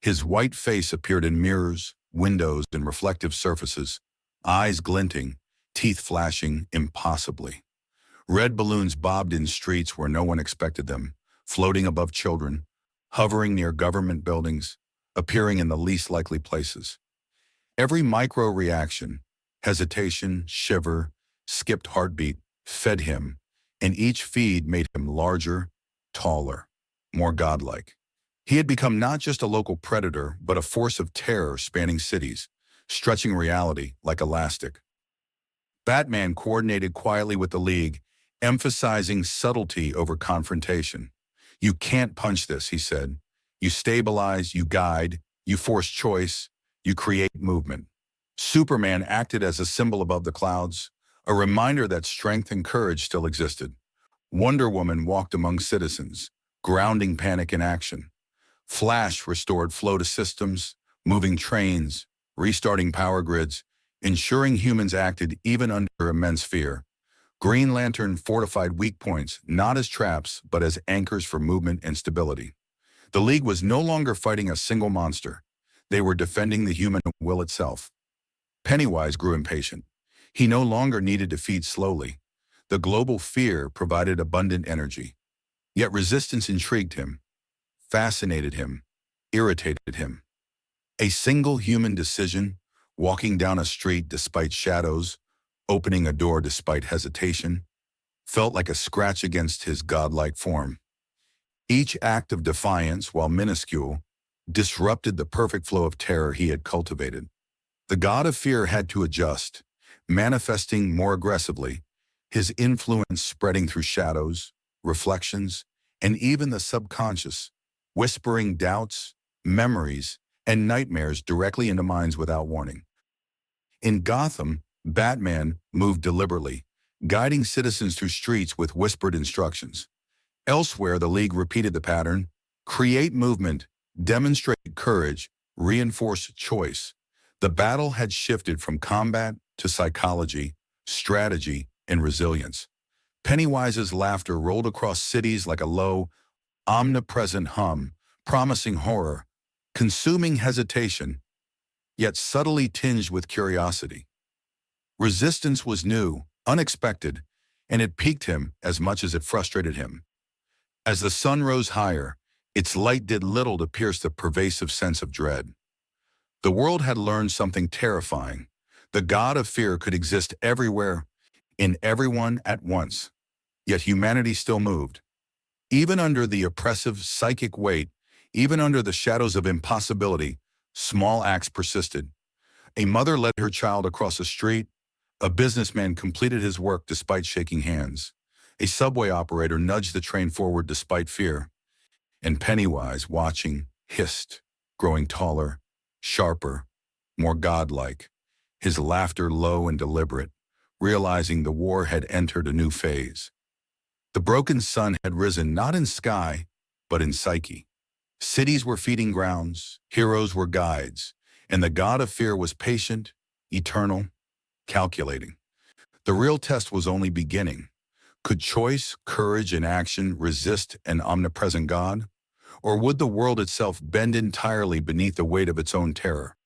His white face appeared in mirrors, windows, and reflective surfaces, eyes glinting, teeth flashing impossibly. Red balloons bobbed in streets where no one expected them, floating above children, hovering near government buildings, appearing in the least likely places. Every micro-reaction, hesitation, shiver, skipped heartbeat, fed him, and each feed made him larger, taller, more godlike. He had become not just a local predator, but a force of terror spanning cities, stretching reality like elastic. Batman coordinated quietly with the League, emphasizing subtlety over confrontation. "You can't punch this," he said. "You stabilize, you guide, you force choice, you create movement." Superman acted as a symbol above the clouds, a reminder that strength and courage still existed. Wonder Woman walked among citizens, grounding panic in action. Flash restored flow to systems, moving trains, restarting power grids, ensuring humans acted even under immense fear. Green Lantern fortified weak points, not as traps, but as anchors for movement and stability. The League was no longer fighting a single monster. They were defending the human will itself. Pennywise grew impatient. He no longer needed to feed slowly. The global fear provided abundant energy. Yet resistance intrigued him, fascinated him, irritated him. A single human decision, walking down a street despite shadows, opening a door despite hesitation, felt like a scratch against his godlike form. Each act of defiance, while minuscule, disrupted the perfect flow of terror he had cultivated. The god of fear had to adjust, manifesting more aggressively, his influence spreading through shadows, reflections, and even the subconscious, whispering doubts, memories, and nightmares directly into minds without warning. In Gotham, Batman moved deliberately, guiding citizens through streets with whispered instructions. Elsewhere, the League repeated the pattern: create movement, demonstrate courage, reinforce choice. The battle had shifted from combat to psychology, strategy, and resilience. Pennywise's laughter rolled across cities like a low, omnipresent hum, promising horror, consuming hesitation, yet subtly tinged with curiosity. Resistance was new, unexpected, and it piqued him as much as it frustrated him. As the sun rose higher, its light did little to pierce the pervasive sense of dread. The world had learned something terrifying. The god of fear could exist everywhere, in everyone at once. Yet humanity still moved. Even under the oppressive psychic weight, even under the shadows of impossibility, small acts persisted. A mother led her child across a street. A businessman completed his work despite shaking hands. A subway operator nudged the train forward despite fear. And Pennywise, watching, hissed, growing taller, sharper, more godlike, his laughter low and deliberate, realizing the war had entered a new phase. The broken sun had risen not in sky, but in psyche. Cities were feeding grounds, heroes were guides, and the god of fear was patient, eternal, calculating. The real test was only beginning. Could choice, courage, and action resist an omnipresent god? Or would the world itself bend entirely beneath the weight of its own terror?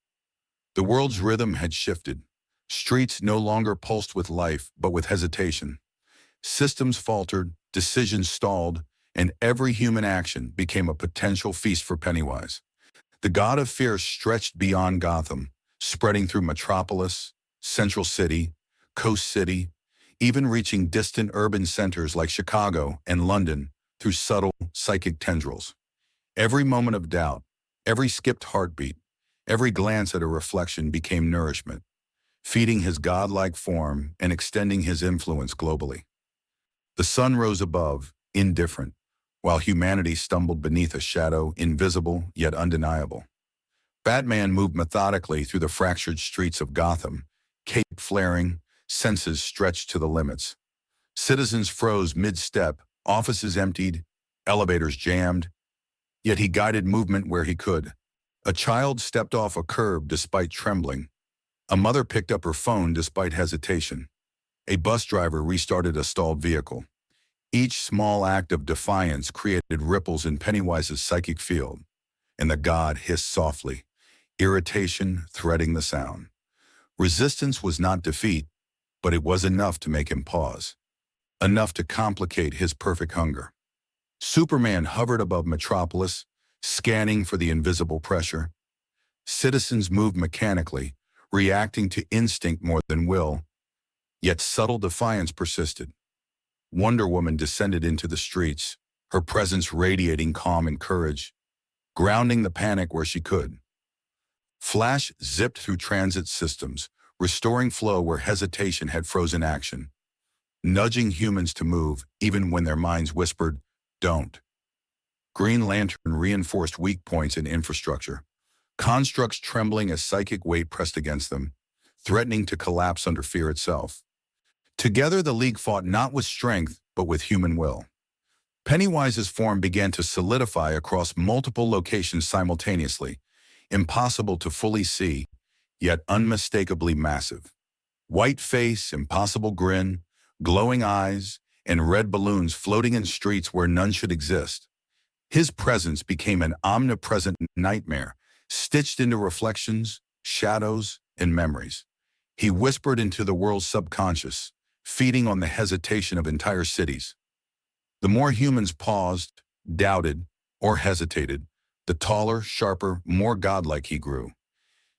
The world's rhythm had shifted. Streets no longer pulsed with life, but with hesitation. Systems faltered, decisions stalled, and every human action became a potential feast for Pennywise. The god of fear stretched beyond Gotham, spreading through Metropolis, Central City, Coast City, even reaching distant urban centers like Chicago and London through subtle psychic tendrils. Every moment of doubt, every skipped heartbeat, every glance at a reflection became nourishment, feeding his godlike form and extending his influence globally. The sun rose above, indifferent, while humanity stumbled beneath a shadow invisible yet undeniable. Batman moved methodically through the fractured streets of Gotham, cape flaring, senses stretched to the limits. Citizens froze mid-step, offices emptied, elevators jammed, yet he guided movement where he could. A child stepped off a curb despite trembling. A mother picked up her phone despite hesitation. A bus driver restarted a stalled vehicle. Each small act of defiance created ripples in Pennywise's psychic field, and the god hissed softly, irritation threading the sound. Resistance was not defeat, but it was enough to make him pause, enough to complicate his perfect hunger. Superman hovered above Metropolis, scanning for the invisible pressure. Citizens moved mechanically, reacting to instinct more than will, yet subtle defiance persisted. Wonder Woman descended into the streets, her presence radiating calm and courage, grounding the panic where she could. Flash zipped through transit systems, restoring flow where hesitation had frozen action, nudging humans to move even when their minds whispered, "Don't." Green Lantern reinforced weak points in infrastructure, constructs trembling as psychic weight pressed against them, threatening to collapse under fear itself. Together, the League fought not with strength, but with human will. Pennywise's form began to solidify across multiple locations simultaneously, impossible to fully see, yet unmistakably massive. White face, impossible grin, glowing eyes, and red balloons floating in streets where none should exist. His presence became an omnipresent nightmare, stitched into reflections, shadows, and memories. He whispered into the world's subconscious, feeding on the hesitation of entire cities. The more humans paused, doubted, or hesitated, the taller, sharper, more godlike he grew.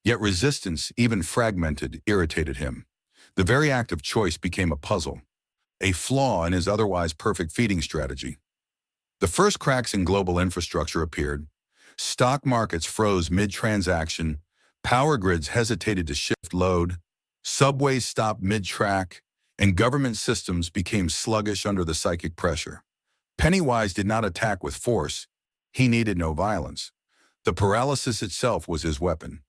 Yet resistance, even fragmented, irritated him. The very act of choice became a puzzle, a flaw in his otherwise perfect feeding strategy. The first cracks in global infrastructure appeared. Stock markets froze mid-transaction, power grids hesitated to shift load, subways stopped mid-track, and government systems became sluggish under the psychic pressure. Pennywise did not attack with force. He needed no violence. The paralysis itself was his weapon.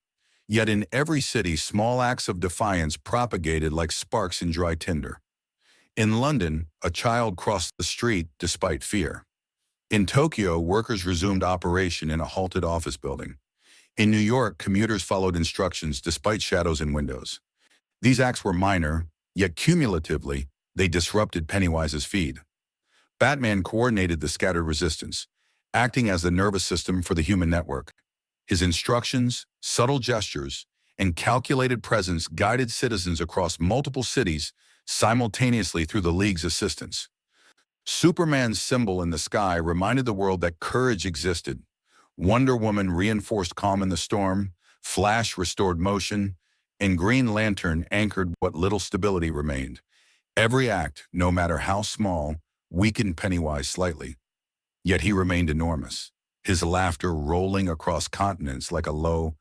Yet in every city, small acts of defiance propagated like sparks in dry tinder. In London, a child crossed the street despite fear. In Tokyo, workers resumed operation in a halted office building. In New York, commuters followed instructions despite shadows in windows. These acts were minor, yet cumulatively, they disrupted Pennywise's feed. Batman coordinated the scattered resistance, acting as the nervous system for the human network. His instructions, subtle gestures, and calculated presence guided citizens across multiple cities simultaneously through the League's assistance. Superman's symbol in the sky reminded the world that courage existed. Wonder Woman reinforced calm in the storm, Flash restored motion, and Green Lantern anchored what little stability remained. Every act, no matter how small, weakened Pennywise slightly. Yet he remained enormous, his laughter rolling across continents like a low,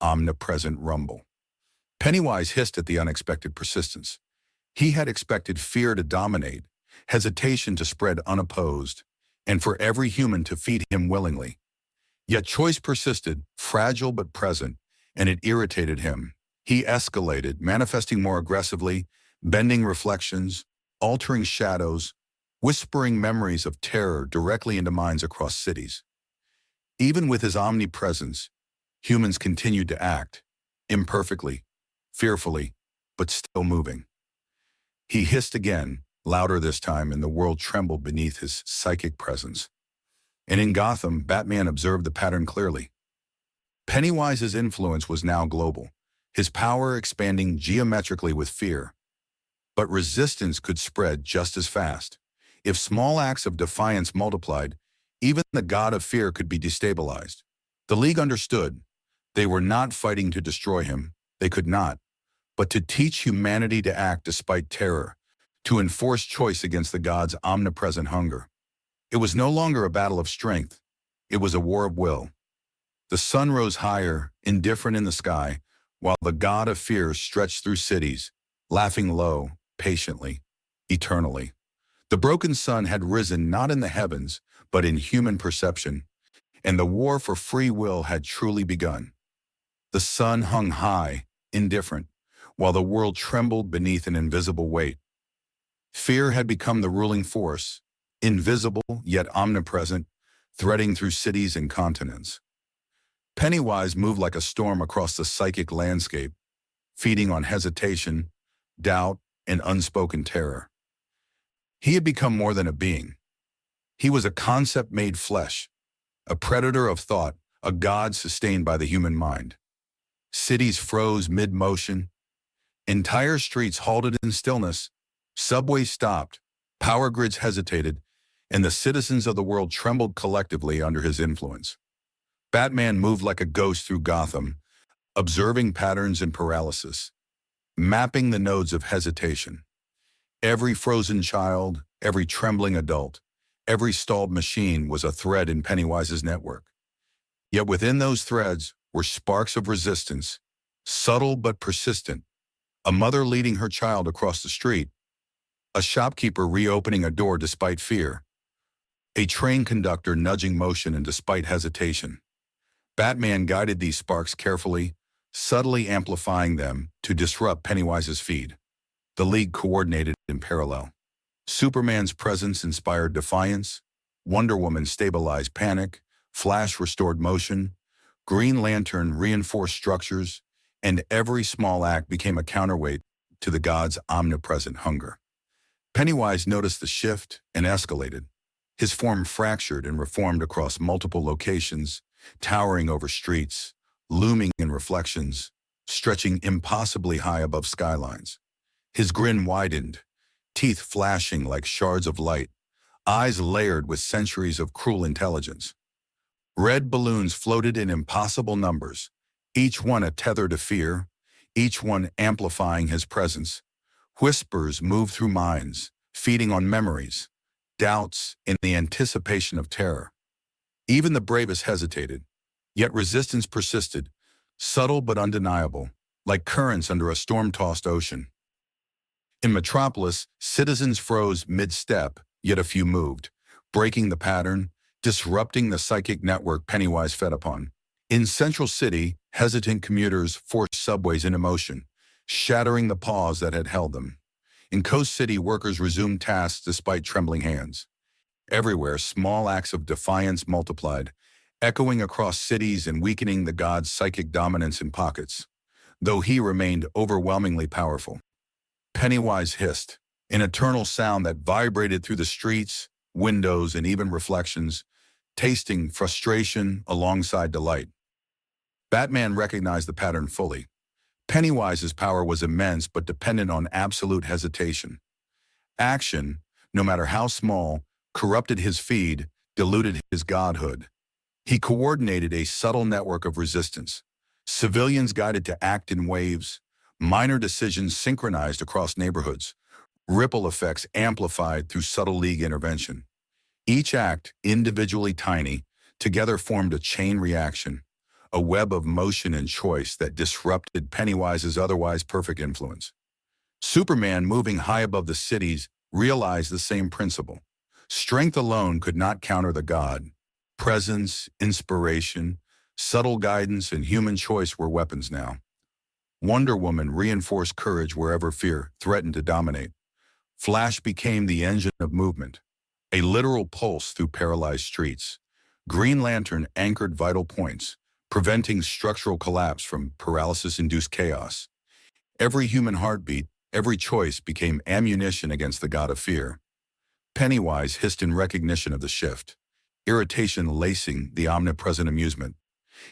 omnipresent rumble. Pennywise hissed at the unexpected persistence. He had expected fear to dominate, hesitation to spread unopposed, and for every human to feed him willingly. Yet choice persisted, fragile but present, and it irritated him. He escalated, manifesting more aggressively, bending reflections, altering shadows, whispering memories of terror directly into minds across cities. Even with his omnipresence, humans continued to act, imperfectly, fearfully, but still moving. He hissed again, louder this time, and the world trembled beneath his psychic presence. And in Gotham, Batman observed the pattern clearly. Pennywise's influence was now global, his power expanding geometrically with fear. But resistance could spread just as fast. If small acts of defiance multiplied, even the god of fear could be destabilized. The League understood. They were not fighting to destroy him. They could not. But to teach humanity to act despite terror, to enforce choice against the god's omnipresent hunger. It was no longer a battle of strength. It was a war of will. The sun rose higher, indifferent in the sky, while the god of fear stretched through cities, laughing low, patiently, eternally. The broken sun had risen not in the heavens, but in human perception, and the war for free will had truly begun. The sun hung high, indifferent, while the world trembled beneath an invisible weight. Fear had become the ruling force, invisible yet omnipresent, threading through cities and continents. Pennywise moved like a storm across the psychic landscape, feeding on hesitation, doubt, and unspoken terror. He had become more than a being. He was a concept made flesh, a predator of thought, a god sustained by the human mind. Cities froze mid-motion. Entire streets halted in stillness. Subways stopped. Power grids hesitated, and the citizens of the world trembled collectively under his influence. Batman moved like a ghost through Gotham, observing patterns and paralysis, mapping the nodes of hesitation. Every frozen child, every trembling adult, every stalled machine was a thread in Pennywise's network. Yet within those threads were sparks of resistance, subtle but persistent. A mother leading her child across the street, a shopkeeper reopening a door despite fear, a train conductor nudging motion and despite hesitation. Batman guided these sparks carefully, subtly amplifying them to disrupt Pennywise's feed. The League coordinated in parallel. Superman's presence inspired defiance, Wonder Woman stabilized panic, Flash restored motion, Green Lantern reinforced structures, and every small act became a counterweight to the god's omnipresent hunger. Pennywise noticed the shift and escalated. His form fractured and reformed across multiple locations, towering over streets, looming in reflections, stretching impossibly high above skylines. His grin widened, teeth flashing like shards of light, eyes layered with centuries of cruel intelligence. Red balloons floated in impossible numbers, each one a tether to fear, each one amplifying his presence. Whispers moved through minds, feeding on memories, doubts, and the anticipation of terror. Even the bravest hesitated, yet resistance persisted, subtle but undeniable, like currents under a storm-tossed ocean. In Metropolis, citizens froze mid-step, yet a few moved, breaking the pattern, disrupting the psychic network Pennywise fed upon. In Central City, hesitant commuters forced subways into motion, shattering the pause that had held them. In Coast City, workers resumed tasks despite trembling hands. Everywhere, small acts of defiance multiplied, echoing across cities and weakening the god's psychic dominance in pockets, though he remained overwhelmingly powerful. Pennywise hissed, an eternal sound that vibrated through the streets, windows, and even reflections, tasting frustration alongside delight. Batman recognized the pattern fully. Pennywise's power was immense but dependent on absolute hesitation. Action, no matter how small, corrupted his feed, diluted his godhood. He coordinated a subtle network of resistance, civilians guided to act in waves, minor decisions synchronized across neighborhoods, ripple effects amplified through subtle League intervention. Each act, individually tiny, together formed a chain reaction, a web of motion and choice that disrupted Pennywise's otherwise perfect influence. Superman, moving high above the cities, realized the same principle. Strength alone could not counter the god. Presence, inspiration, subtle guidance, and human choice were weapons now. Wonder Woman reinforced courage wherever fear threatened to dominate. Flash became the engine of movement, a literal pulse through paralyzed streets. Green Lantern anchored vital points, preventing structural collapse from paralysis-induced chaos. Every human heartbeat, every choice became ammunition against the god of fear. Pennywise hissed in recognition of the shift, irritation lacing the omnipresent amusement.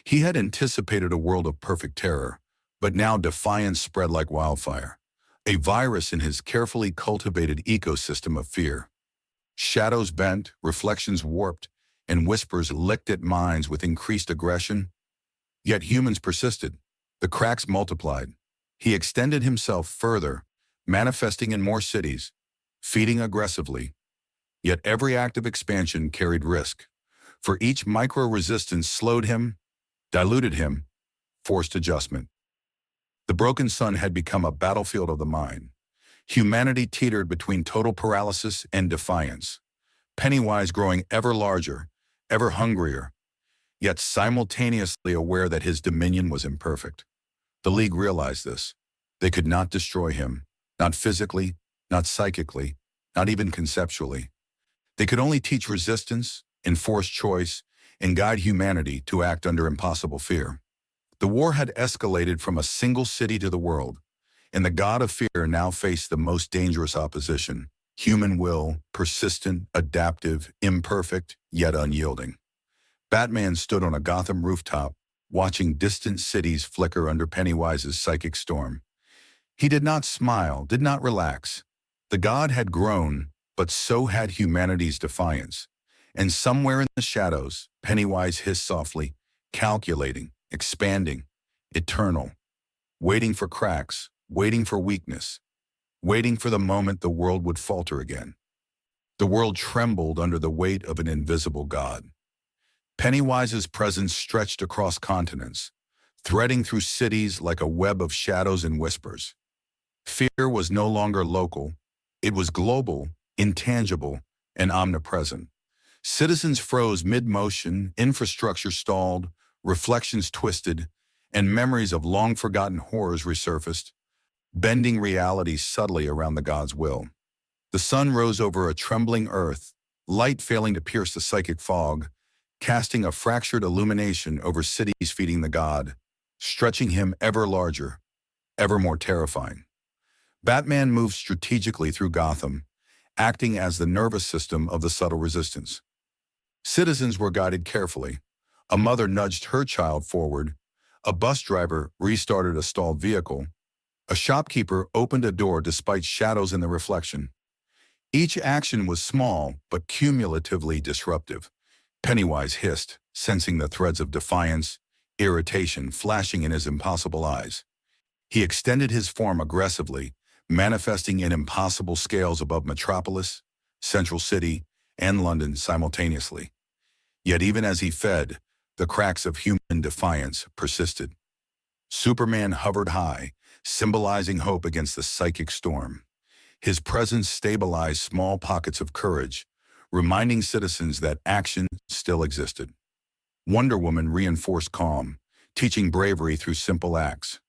He had anticipated a world of perfect terror, but now defiance spread like wildfire, a virus in his carefully cultivated ecosystem of fear. Shadows bent, reflections warped, and whispers licked at minds with increased aggression. Yet humans persisted. The cracks multiplied. He extended himself further, manifesting in more cities, feeding aggressively. Yet every act of expansion carried risk, for each micro-resistance slowed him, diluted him, forced adjustment. The broken sun had become a battlefield of the mind. Humanity teetered between total paralysis and defiance. Pennywise growing ever larger, ever hungrier, yet simultaneously aware that his dominion was imperfect. The League realized this. They could not destroy him, not physically, not psychically, not even conceptually. They could only teach resistance, enforce choice, and guide humanity to act under impossible fear. The war had escalated from a single city to the world, and the god of fear now faced the most dangerous opposition: human will, persistent, adaptive, imperfect, yet unyielding. Batman stood on a Gotham rooftop, watching distant cities flicker under Pennywise's psychic storm. He did not smile, did not relax. The god had grown, but so had humanity's defiance. And somewhere in the shadows, Pennywise hissed softly, calculating, expanding, eternal, waiting for cracks, waiting for weakness, waiting for the moment the world would falter again. The world trembled under the weight of an invisible god. Pennywise's presence stretched across continents, threading through cities like a web of shadows and whispers. Fear was no longer local. It was global, intangible, and omnipresent. Citizens froze mid-motion, infrastructure stalled, reflections twisted, and memories of long-forgotten horrors resurfaced, bending reality subtly around the god's will. The sun rose over a trembling earth, light failing to pierce the psychic fog, casting a fractured illumination over cities feeding the god, stretching him ever larger, ever more terrifying. Batman moved strategically through Gotham, acting as the nervous system of the subtle resistance. Citizens were guided carefully. A mother nudged her child forward. A bus driver restarted a stalled vehicle. A shopkeeper opened a door despite shadows in the reflection. Each action was small, but cumulatively disruptive. Pennywise hissed, sensing the threads of defiance, irritation flashing in his impossible eyes. He extended his form aggressively, manifesting in impossible scales above Metropolis, Central City, and London simultaneously. Yet even as he fed, the cracks of human defiance persisted. Superman hovered high, symbolizing hope against the psychic storm. His presence stabilized small pockets of courage, reminding citizens that action still existed. Wonder Woman reinforced calm, teaching bravery through simple acts.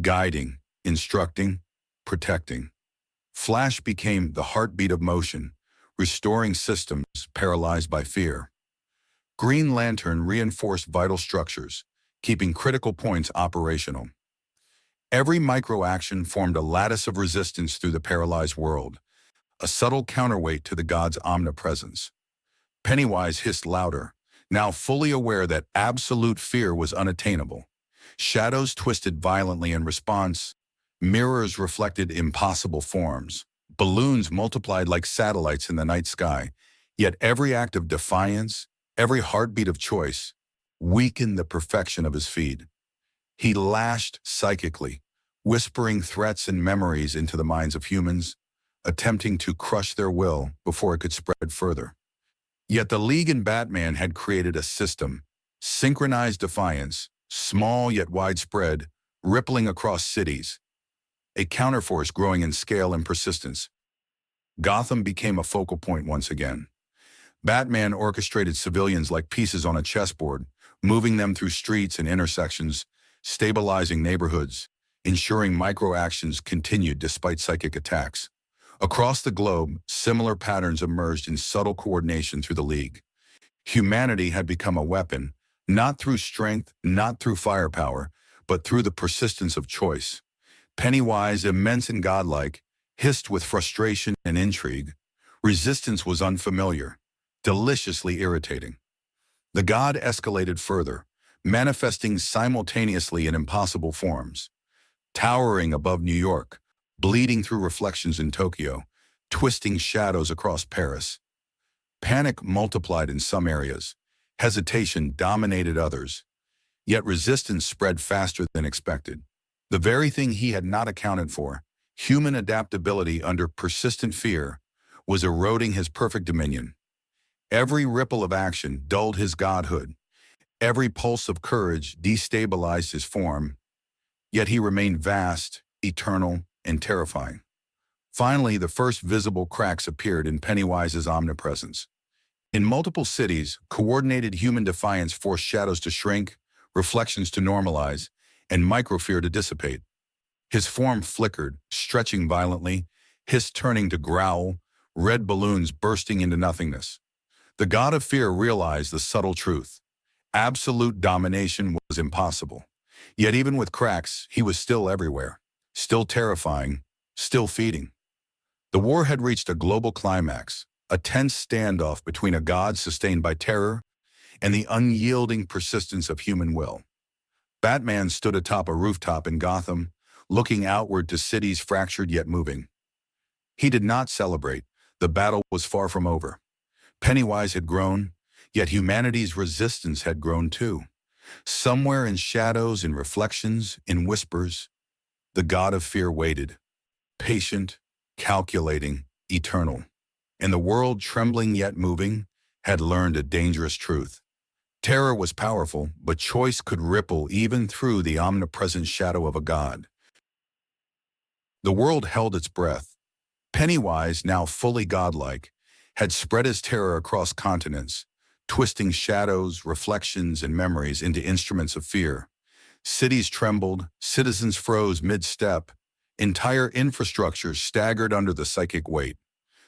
Guiding, instructing, protecting. Flash became the heartbeat of motion, restoring systems paralyzed by fear. Green Lantern reinforced vital structures, keeping critical points operational. Every micro-action formed a lattice of resistance through the paralyzed world, a subtle counterweight to the god's omnipresence. Pennywise hissed louder, now fully aware that absolute fear was unattainable. Shadows twisted violently in response. Mirrors reflected impossible forms. Balloons multiplied like satellites in the night sky. Yet every act of defiance, every heartbeat of choice, weakened the perfection of his feed. He lashed psychically, whispering threats and memories into the minds of humans, attempting to crush their will before it could spread further. Yet the League and Batman had created a system, synchronized defiance, small yet widespread, rippling across cities, a counterforce growing in scale and persistence. Gotham became a focal point once again. Batman orchestrated civilians like pieces on a chessboard, moving them through streets and intersections, stabilizing neighborhoods, ensuring micro-actions continued despite psychic attacks. Across the globe, similar patterns emerged in subtle coordination through the League. Humanity had become a weapon, not through strength, not through firepower, but through the persistence of choice. Pennywise, immense and godlike, hissed with frustration and intrigue. Resistance was unfamiliar, deliciously irritating. The god escalated further, manifesting simultaneously in impossible forms. Towering above New York, bleeding through reflections in Tokyo, twisting shadows across Paris. Panic multiplied in some areas. Hesitation dominated others. Yet resistance spread faster than expected. The very thing he had not accounted for, human adaptability under persistent fear, was eroding his perfect dominion. Every ripple of action dulled his godhood. Every pulse of courage destabilized his form. Yet he remained vast, eternal, and terrifying. Finally, the first visible cracks appeared in Pennywise's omnipresence. In multiple cities, coordinated human defiance forced shadows to shrink, reflections to normalize, and microfear to dissipate. His form flickered, stretching violently, hiss turning to growl, red balloons bursting into nothingness. The god of fear realized the subtle truth. Absolute domination was impossible. Yet even with cracks, he was still everywhere, still terrifying, still feeding. The war had reached a global climax, a tense standoff between a god sustained by terror and the unyielding persistence of human will. Batman stood atop a rooftop in Gotham, looking outward to cities fractured yet moving. He did not celebrate. The battle was far from over. Pennywise had grown, yet humanity's resistance had grown too. Somewhere in shadows, in reflections, in whispers, the god of fear waited, patient, calculating, eternal. And the world, trembling yet moving, had learned a dangerous truth. Terror was powerful, but choice could ripple even through the omnipresent shadow of a god. The world held its breath. Pennywise, now fully godlike, had spread his terror across continents, twisting shadows, reflections, and memories into instruments of fear. Cities trembled, citizens froze mid-step, entire infrastructures staggered under the psychic weight.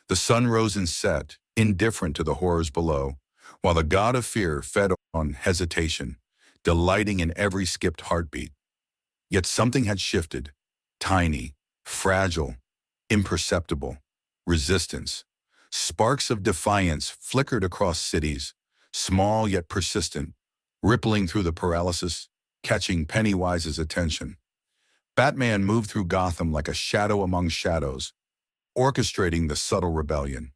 The sun rose and set, indifferent to the horrors below, while the god of fear fed on hesitation, delighting in every skipped heartbeat. Yet something had shifted, tiny, fragile, imperceptible, resistance. Sparks of defiance flickered across cities, small yet persistent, rippling through the paralysis, catching Pennywise's attention. Batman moved through Gotham like a shadow among shadows, orchestrating the subtle rebellion.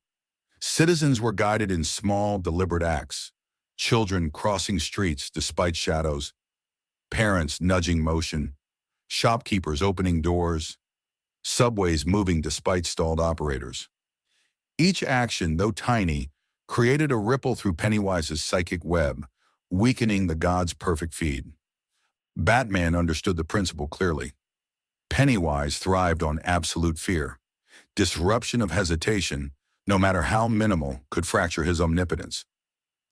Citizens were guided in small, deliberate acts, children crossing streets despite shadows, parents nudging motion, shopkeepers opening doors, subways moving despite stalled operators. Each action, though tiny, created a ripple through Pennywise's psychic web, weakening the god's perfect feed. Batman understood the principle clearly. Pennywise thrived on absolute fear. Disruption of hesitation, no matter how minimal, could fracture his omnipotence.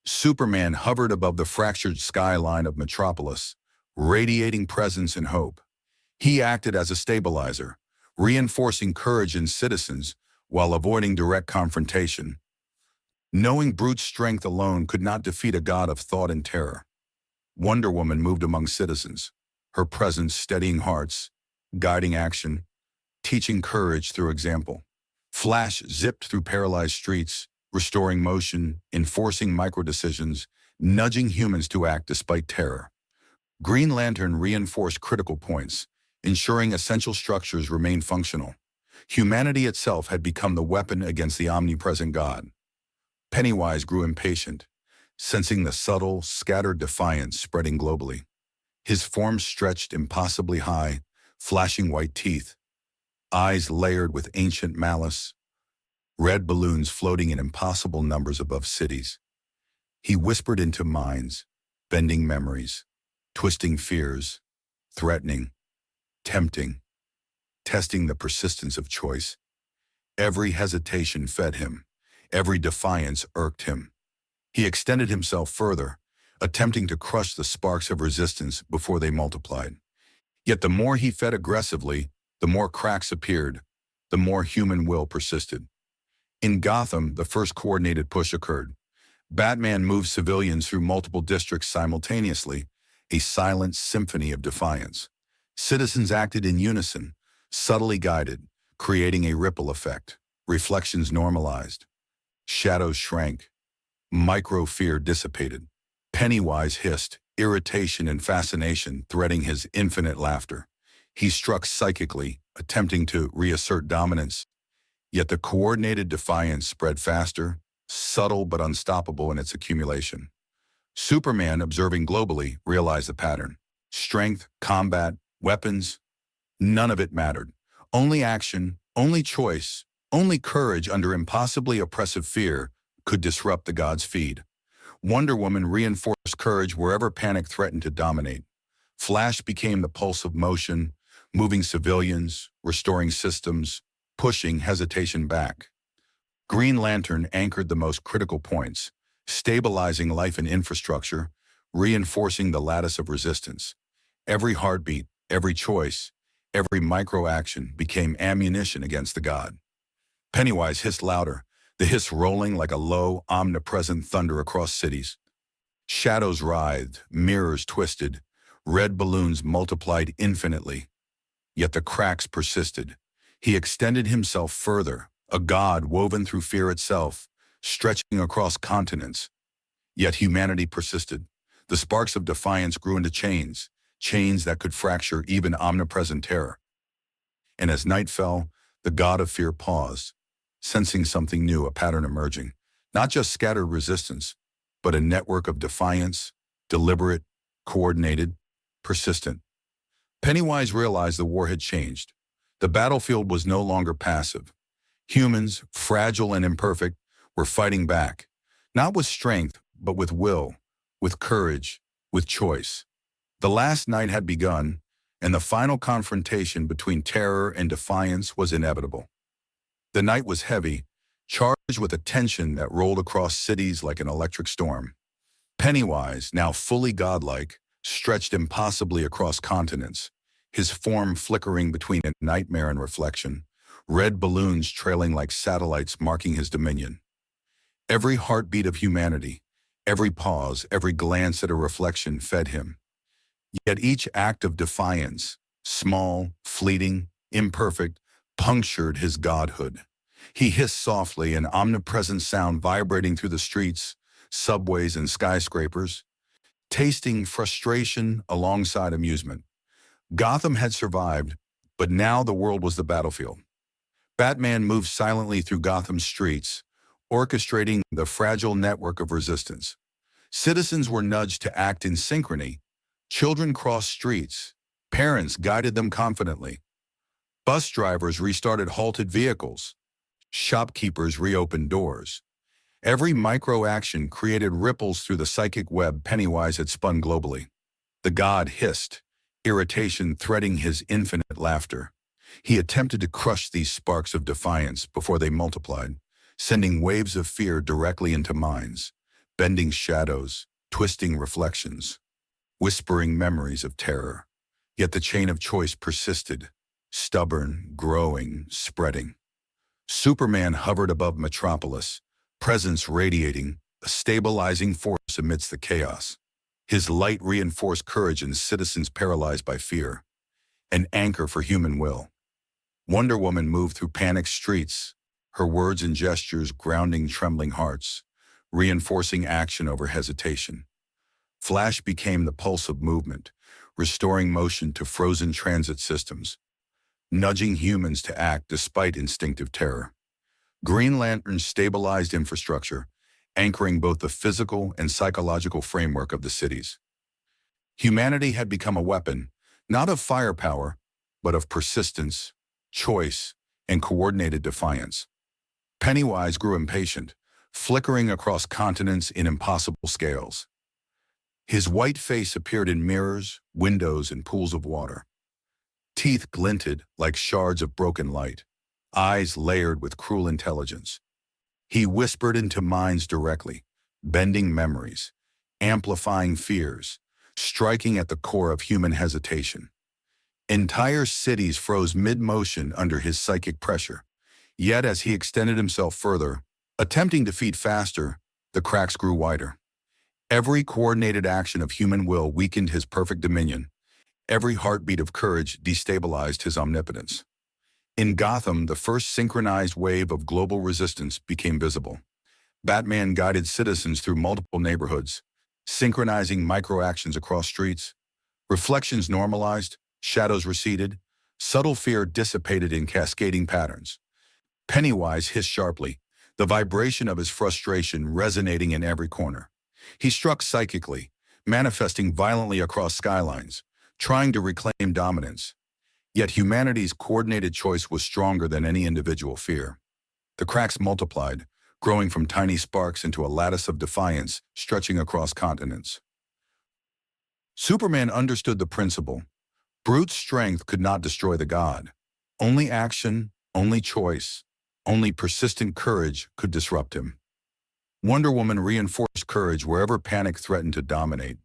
Superman hovered above the fractured skyline of Metropolis, radiating presence and hope. He acted as a stabilizer, reinforcing courage in citizens while avoiding direct confrontation. Knowing brute strength alone could not defeat a god of thought and terror. Wonder Woman moved among citizens, her presence steadying hearts, guiding action, teaching courage through example. Flash zipped through paralyzed streets, restoring motion, enforcing microdecisions, nudging humans to act despite terror. Green Lantern reinforced critical points, ensuring essential structures remained functional. Humanity itself had become the weapon against the omnipresent god. Pennywise grew impatient, sensing the subtle, scattered defiance spreading globally. His form stretched impossibly high, flashing white teeth, eyes layered with ancient malice, red balloons floating in impossible numbers above cities. He whispered into minds, bending memories, twisting fears, threatening, tempting, testing the persistence of choice. Every hesitation fed him, every defiance irked him. He extended himself further, attempting to crush the sparks of resistance before they multiplied. Yet the more he fed aggressively, the more cracks appeared, the more human will persisted. In Gotham, the first coordinated push occurred. Batman moved civilians through multiple districts simultaneously, a silent symphony of defiance. Citizens acted in unison, subtly guided, creating a ripple effect. Reflections normalized. Shadows shrank. Micro-fear dissipated. Pennywise hissed, irritation and fascination threading his infinite laughter. He struck psychically, attempting to reassert dominance. Yet the coordinated defiance spread faster, subtle but unstoppable in its accumulation. Superman, observing globally, realized the pattern. Strength, combat, weapons, none of it mattered. Only action, only choice, only courage under impossibly oppressive fear could disrupt the god's feed. Wonder Woman reinforced courage wherever panic threatened to dominate. Flash became the pulse of motion, moving civilians, restoring systems, pushing hesitation back. Green Lantern anchored the most critical points, stabilizing life and infrastructure, reinforcing the lattice of resistance. Every heartbeat, every choice, every micro-action became ammunition against the god. Pennywise hissed louder, the hiss rolling like a low, omnipresent thunder across cities. Shadows writhed, mirrors twisted, red balloons multiplied infinitely. Yet the cracks persisted. He extended himself further, a god woven through fear itself, stretching across continents. Yet humanity persisted. The sparks of defiance grew into chains, chains that could fracture even omnipresent terror. And as night fell, the god of fear paused, sensing something new, a pattern emerging. Not just scattered resistance, but a network of defiance, deliberate, coordinated, persistent. Pennywise realized the war had changed. The battlefield was no longer passive. Humans, fragile and imperfect, were fighting back, not with strength, but with will, with courage, with choice. The last night had begun, and the final confrontation between terror and defiance was inevitable. The night was heavy, charged with a tension that rolled across cities like an electric storm. Pennywise, now fully godlike, stretched impossibly across continents, his form flickering between a nightmare and reflection, red balloons trailing like satellites marking his dominion. Every heartbeat of humanity, every pause, every glance at a reflection fed him. Yet each act of defiance, small, fleeting, imperfect, punctured his godhood. He hissed softly, an omnipresent sound vibrating through the streets, subways, and skyscrapers, tasting frustration alongside amusement. Gotham had survived, but now the world was the battlefield. Batman moved silently through Gotham's streets, orchestrating the fragile network of resistance. Citizens were nudged to act in synchrony. Children crossed streets. Parents guided them confidently. Bus drivers restarted halted vehicles. Shopkeepers reopened doors. Every micro-action created ripples through the psychic web Pennywise had spun globally. The god hissed, irritation threading his infinite laughter. He attempted to crush these sparks of defiance before they multiplied, sending waves of fear directly into minds, bending shadows, twisting reflections, whispering memories of terror. Yet the chain of choice persisted, stubborn, growing, spreading. Superman hovered above Metropolis, presence radiating, a stabilizing force amidst the chaos. His light reinforced courage in citizens paralyzed by fear, an anchor for human will. Wonder Woman moved through panicked streets, her words and gestures grounding trembling hearts, reinforcing action over hesitation. Flash became the pulse of movement, restoring motion to frozen transit systems, nudging humans to act despite instinctive terror. Green Lantern stabilized infrastructure, anchoring both the physical and psychological framework of the cities. Humanity had become a weapon, not of firepower, but of persistence, choice, and coordinated defiance. Pennywise grew impatient, flickering across continents in impossible scales. His white face appeared in mirrors, windows, and pools of water. Teeth glinted like shards of broken light, eyes layered with cruel intelligence. He whispered into minds directly, bending memories, amplifying fears, striking at the core of human hesitation. Entire cities froze mid-motion under his psychic pressure. Yet as he extended himself further, attempting to feed faster, the cracks grew wider. Every coordinated action of human will weakened his perfect dominion. Every heartbeat of courage destabilized his omnipotence. In Gotham, the first synchronized wave of global resistance became visible. Batman guided citizens through multiple neighborhoods, synchronizing micro-actions across streets. Reflections normalized, shadows receded, subtle fear dissipated in cascading patterns. Pennywise hissed sharply, the vibration of his frustration resonating in every corner. He struck psychically, manifesting violently across skylines, trying to reclaim dominance. Yet humanity's coordinated choice was stronger than any individual fear. The cracks multiplied, growing from tiny sparks into a lattice of defiance stretching across continents. Superman understood the principle. Brute strength could not destroy the god. Only action, only choice, only persistent courage could disrupt him. Wonder Woman reinforced courage wherever panic threatened to dominate,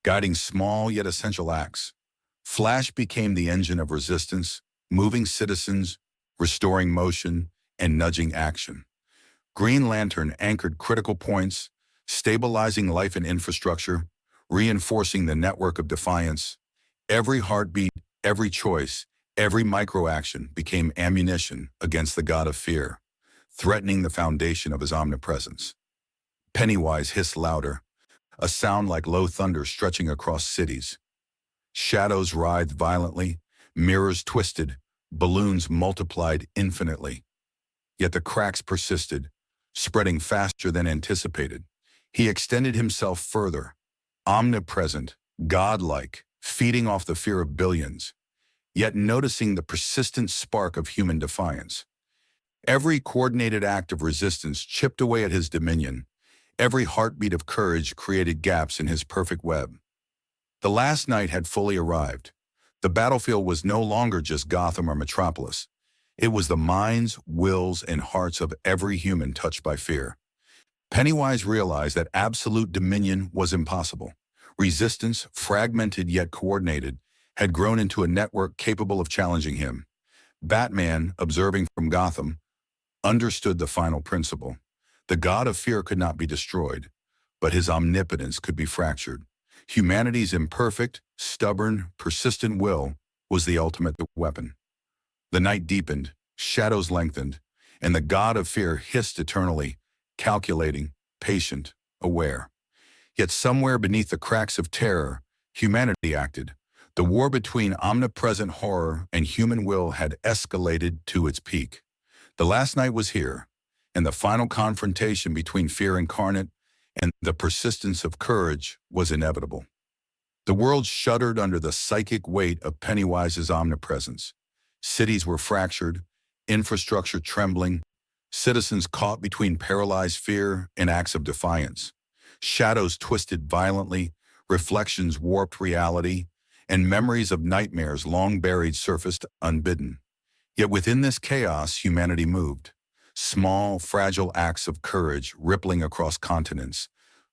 guiding small yet essential acts. Flash became the engine of resistance, moving citizens, restoring motion, and nudging action. Green Lantern anchored critical points, stabilizing life and infrastructure, reinforcing the network of defiance. Every heartbeat, every choice, every micro-action became ammunition against the god of fear, threatening the foundation of his omnipresence. Pennywise hissed louder, a sound like low thunder stretching across cities. Shadows writhed violently, mirrors twisted, balloons multiplied infinitely. Yet the cracks persisted, spreading faster than anticipated. He extended himself further, omnipresent, godlike, feeding off the fear of billions, yet noticing the persistent spark of human defiance. Every coordinated act of resistance chipped away at his dominion. Every heartbeat of courage created gaps in his perfect web. The last night had fully arrived. The battlefield was no longer just Gotham or Metropolis. It was the minds, wills, and hearts of every human touched by fear. Pennywise realized that absolute dominion was impossible. Resistance, fragmented yet coordinated, had grown into a network capable of challenging him. Batman, observing from Gotham, understood the final principle. The god of fear could not be destroyed, but his omnipotence could be fractured. Humanity's imperfect, stubborn, persistent will was the ultimate weapon. The night deepened, shadows lengthened, and the god of fear hissed eternally, calculating, patient, aware. Yet somewhere beneath the cracks of terror, humanity acted. The war between omnipresent horror and human will had escalated to its peak. The last night was here, and the final confrontation between fear incarnate and the persistence of courage was inevitable. The world shuddered under the psychic weight of Pennywise's omnipresence. Cities were fractured, infrastructure trembling, citizens caught between paralyzed fear and acts of defiance. Shadows twisted violently, reflections warped reality, and memories of nightmares long buried surfaced unbidden. Yet within this chaos, humanity moved. Small, fragile acts of courage rippling across continents,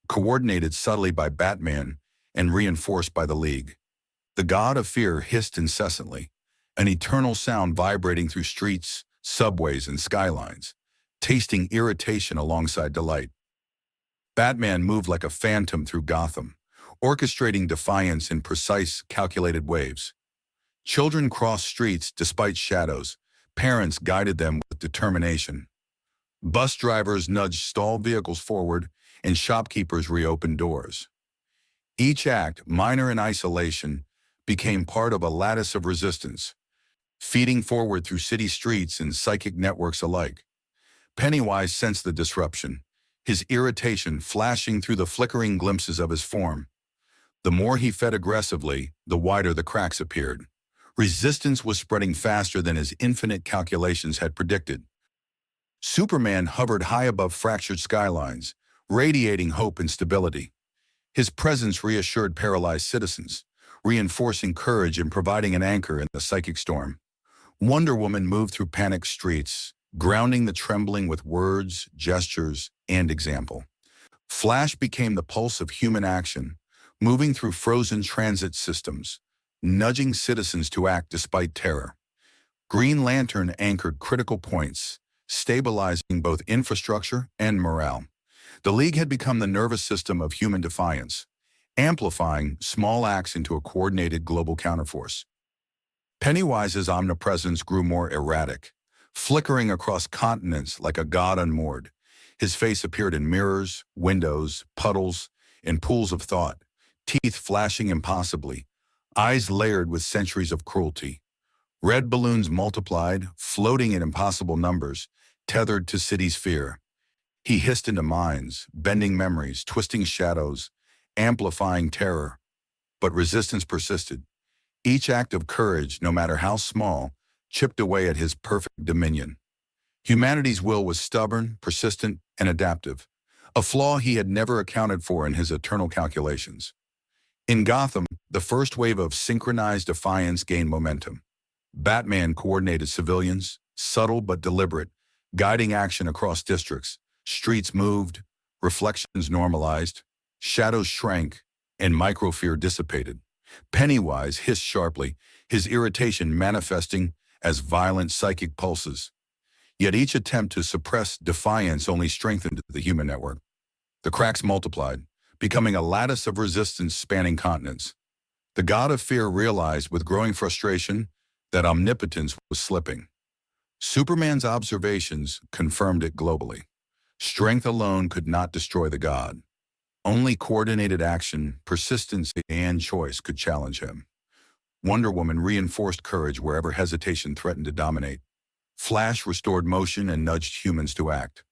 coordinated subtly by Batman and reinforced by the League. The god of fear hissed incessantly, an eternal sound vibrating through streets, subways, and skylines, tasting irritation alongside delight. Batman moved like a phantom through Gotham, orchestrating defiance in precise, calculated waves. Children crossed streets despite shadows. Parents guided them with determination. Bus drivers nudged stalled vehicles forward, and shopkeepers reopened doors. Each act, minor in isolation, became part of a lattice of resistance, feeding forward through city streets and psychic networks alike. Pennywise sensed the disruption, his irritation flashing through the flickering glimpses of his form. The more he fed aggressively, the wider the cracks appeared. Resistance was spreading faster than his infinite calculations had predicted. Superman hovered high above fractured skylines, radiating hope and stability. His presence reassured paralyzed citizens, reinforcing courage and providing an anchor in the psychic storm. Wonder Woman moved through panicked streets, grounding the trembling with words, gestures, and example. Flash became the pulse of human action, moving through frozen transit systems, nudging citizens to act despite terror. Green Lantern anchored critical points, stabilizing both infrastructure and morale. The League had become the nervous system of human defiance, amplifying small acts into a coordinated global counterforce. Pennywise's omnipresence grew more erratic, flickering across continents like a god unmoored. His face appeared in mirrors, windows, puddles, and pools of thought, teeth flashing impossibly, eyes layered with centuries of cruelty. Red balloons multiplied, floating in impossible numbers, tethered to cities' fear. He hissed into minds, bending memories, twisting shadows, amplifying terror. But resistance persisted. Each act of courage, no matter how small, chipped away at his perfect dominion. Humanity's will was stubborn, persistent, and adaptive, a flaw he had never accounted for in his eternal calculations. In Gotham, the first wave of synchronized defiance gained momentum. Batman coordinated civilians, subtle but deliberate, guiding action across districts. Streets moved, Reflections normalized, shadows shrank, and microfear dissipated. Pennywise hissed sharply, his irritation manifesting as violent psychic pulses. Yet each attempt to suppress defiance only strengthened the human network. The cracks multiplied, becoming a lattice of resistance spanning continents. The god of fear realized with growing frustration that omnipotence was slipping. Superman's observations confirmed it globally. Strength alone could not destroy the god. Only coordinated action, persistence, and choice could challenge him. Wonder Woman reinforced courage wherever hesitation threatened to dominate. Flash restored motion and nudged humans to act,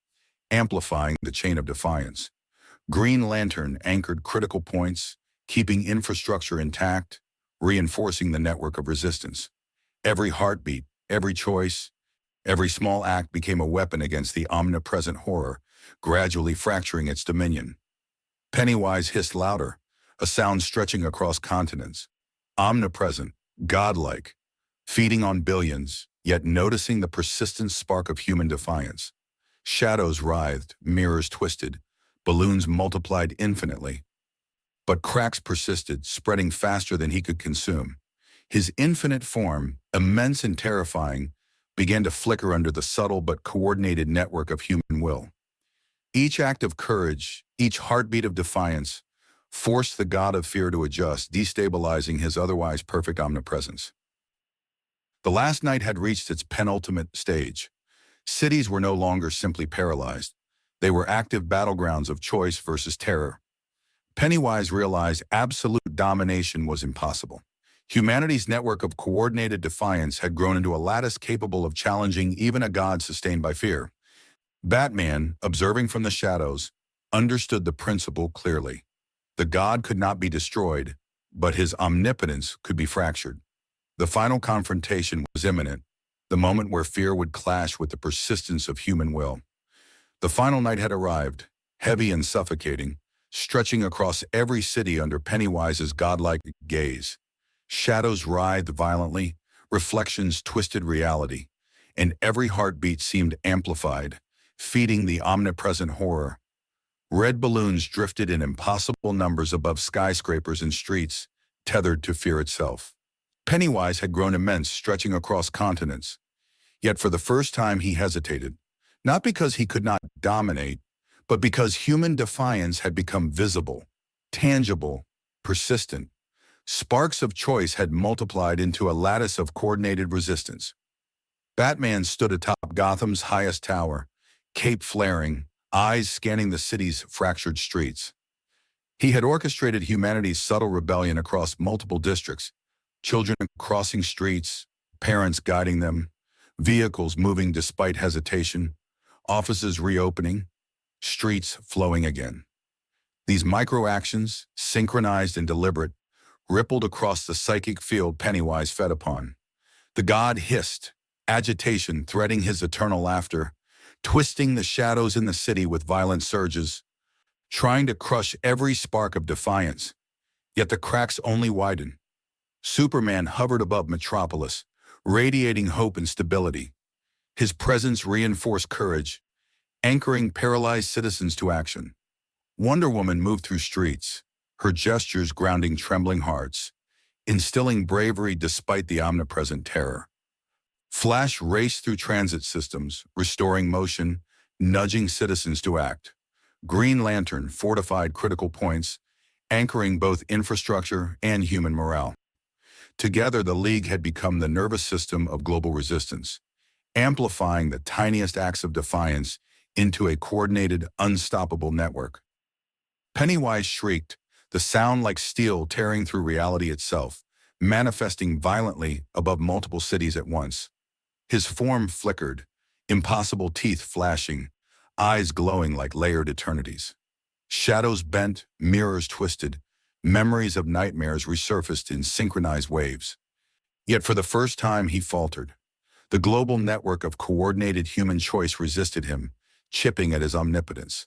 amplifying the chain of defiance. Green Lantern anchored critical points, keeping infrastructure intact, reinforcing the network of resistance. Every heartbeat, every choice, every small act became a weapon against the omnipresent horror, gradually fracturing its dominion. Pennywise hissed louder, a sound stretching across continents. Omnipresent, godlike, feeding on billions, yet noticing the persistent spark of human defiance. Shadows writhed, mirrors twisted, balloons multiplied infinitely. But cracks persisted, spreading faster than he could consume. His infinite form, immense and terrifying, began to flicker under the subtle but coordinated network of human will. Each act of courage, each heartbeat of defiance, forced the god of fear to adjust, destabilizing his otherwise perfect omnipresence. The last night had reached its penultimate stage. Cities were no longer simply paralyzed. They were active battlegrounds of choice versus terror. Pennywise realized absolute domination was impossible. Humanity's network of coordinated defiance had grown into a lattice capable of challenging even a god sustained by fear. Batman, observing from the shadows, understood the principle clearly. The god could not be destroyed, but his omnipotence could be fractured. The final confrontation was imminent, the moment where fear would clash with the persistence of human will. The final night had arrived, heavy and suffocating, stretching across every city under Pennywise's godlike gaze. Shadows writhed violently, reflections twisted reality, and every heartbeat seemed amplified, feeding the omnipresent horror. Red balloons drifted in impossible numbers above skyscrapers and streets, tethered to fear itself. Pennywise had grown immense, stretching across continents. Yet for the first time he hesitated, not because he could not dominate, but because human defiance had become visible, tangible, persistent. Sparks of choice had multiplied into a lattice of coordinated resistance. Batman stood atop Gotham's highest tower, cape flaring, eyes scanning the city's fractured streets. He had orchestrated humanity's subtle rebellion across multiple districts, children crossing streets, parents guiding them, vehicles moving despite hesitation, offices reopening, streets flowing again. These micro-actions, synchronized and deliberate, rippled across the psychic field Pennywise fed upon. The god hissed, agitation threading his eternal laughter, twisting the shadows in the city with violent surges, trying to crush every spark of defiance. Yet the cracks only widened. Superman hovered above Metropolis, radiating hope and stability. His presence reinforced courage, anchoring paralyzed citizens to action. Wonder Woman moved through streets, her gestures grounding trembling hearts, instilling bravery despite the omnipresent terror. Flash raced through transit systems, restoring motion, nudging citizens to act. Green Lantern fortified critical points, anchoring both infrastructure and human morale. Together, the League had become the nervous system of global resistance, amplifying the tiniest acts of defiance into a coordinated, unstoppable network. Pennywise shrieked, the sound like steel tearing through reality itself, manifesting violently above multiple cities at once. His form flickered, impossible teeth flashing, eyes glowing like layered eternities. Shadows bent, mirrors twisted, memories of nightmares resurfaced in synchronized waves. Yet for the first time he faltered. The global network of coordinated human choice resisted him, chipping at his omnipotence.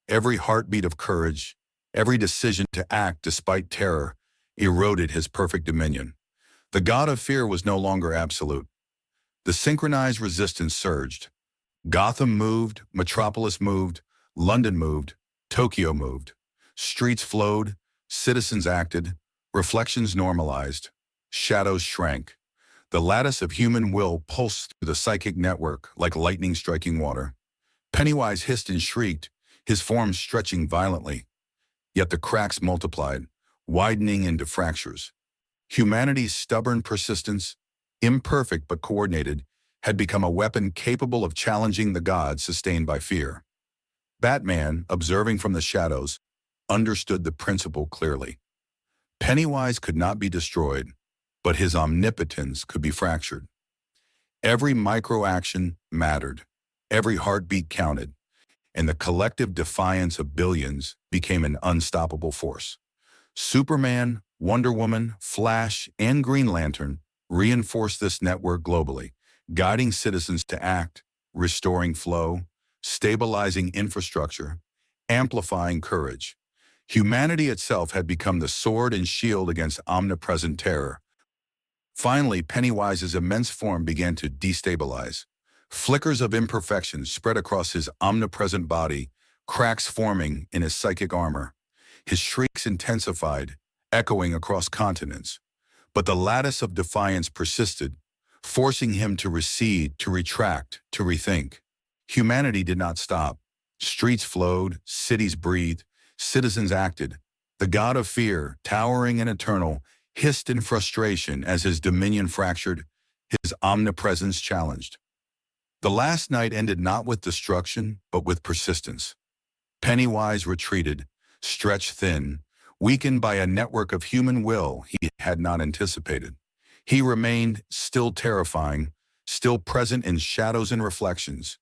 Every heartbeat of courage, every decision to act despite terror, eroded his perfect dominion. The god of fear was no longer absolute. The synchronized resistance surged. Gotham moved, Metropolis moved, London moved, Tokyo moved. Streets flowed, citizens acted, reflections normalized, shadows shrank. The lattice of human will pulsed through the psychic network like lightning striking water. Pennywise hissed and shrieked, his form stretching violently. Yet the cracks multiplied, widening into fractures. Humanity's stubborn persistence, imperfect but coordinated, had become a weapon capable of challenging the gods sustained by fear. Batman, observing from the shadows, understood the principle clearly. Pennywise could not be destroyed, but his omnipotence could be fractured. Every micro-action mattered, every heartbeat counted, and the collective defiance of billions became an unstoppable force. Superman, Wonder Woman, Flash, and Green Lantern reinforced this network globally, guiding citizens to act, restoring flow, stabilizing infrastructure, amplifying courage. Humanity itself had become the sword and shield against omnipresent terror. Finally, Pennywise's immense form began to destabilize. Flickers of imperfection spread across his omnipresent body, cracks forming in his psychic armor. His shrieks intensified, echoing across continents. But the lattice of defiance persisted, forcing him to recede, to retract, to rethink. Humanity did not stop. Streets flowed, cities breathed, citizens acted. The god of fear, towering and eternal, hissed in frustration as his dominion fractured, his omnipresence challenged. The last night ended not with destruction, but with persistence. Pennywise retreated, stretched thin, weakened by a network of human will he had not anticipated. He remained still terrifying, still present in shadows and reflections,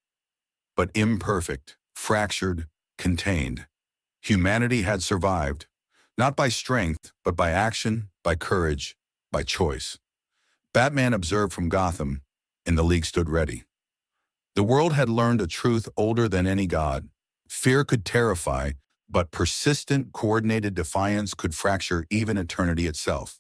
but imperfect, fractured, contained. Humanity had survived, not by strength, but by action, by courage, by choice. Batman observed from Gotham, and the League stood ready. The world had learned a truth older than any god. Fear could terrify, but persistent, coordinated defiance could fracture even eternity itself.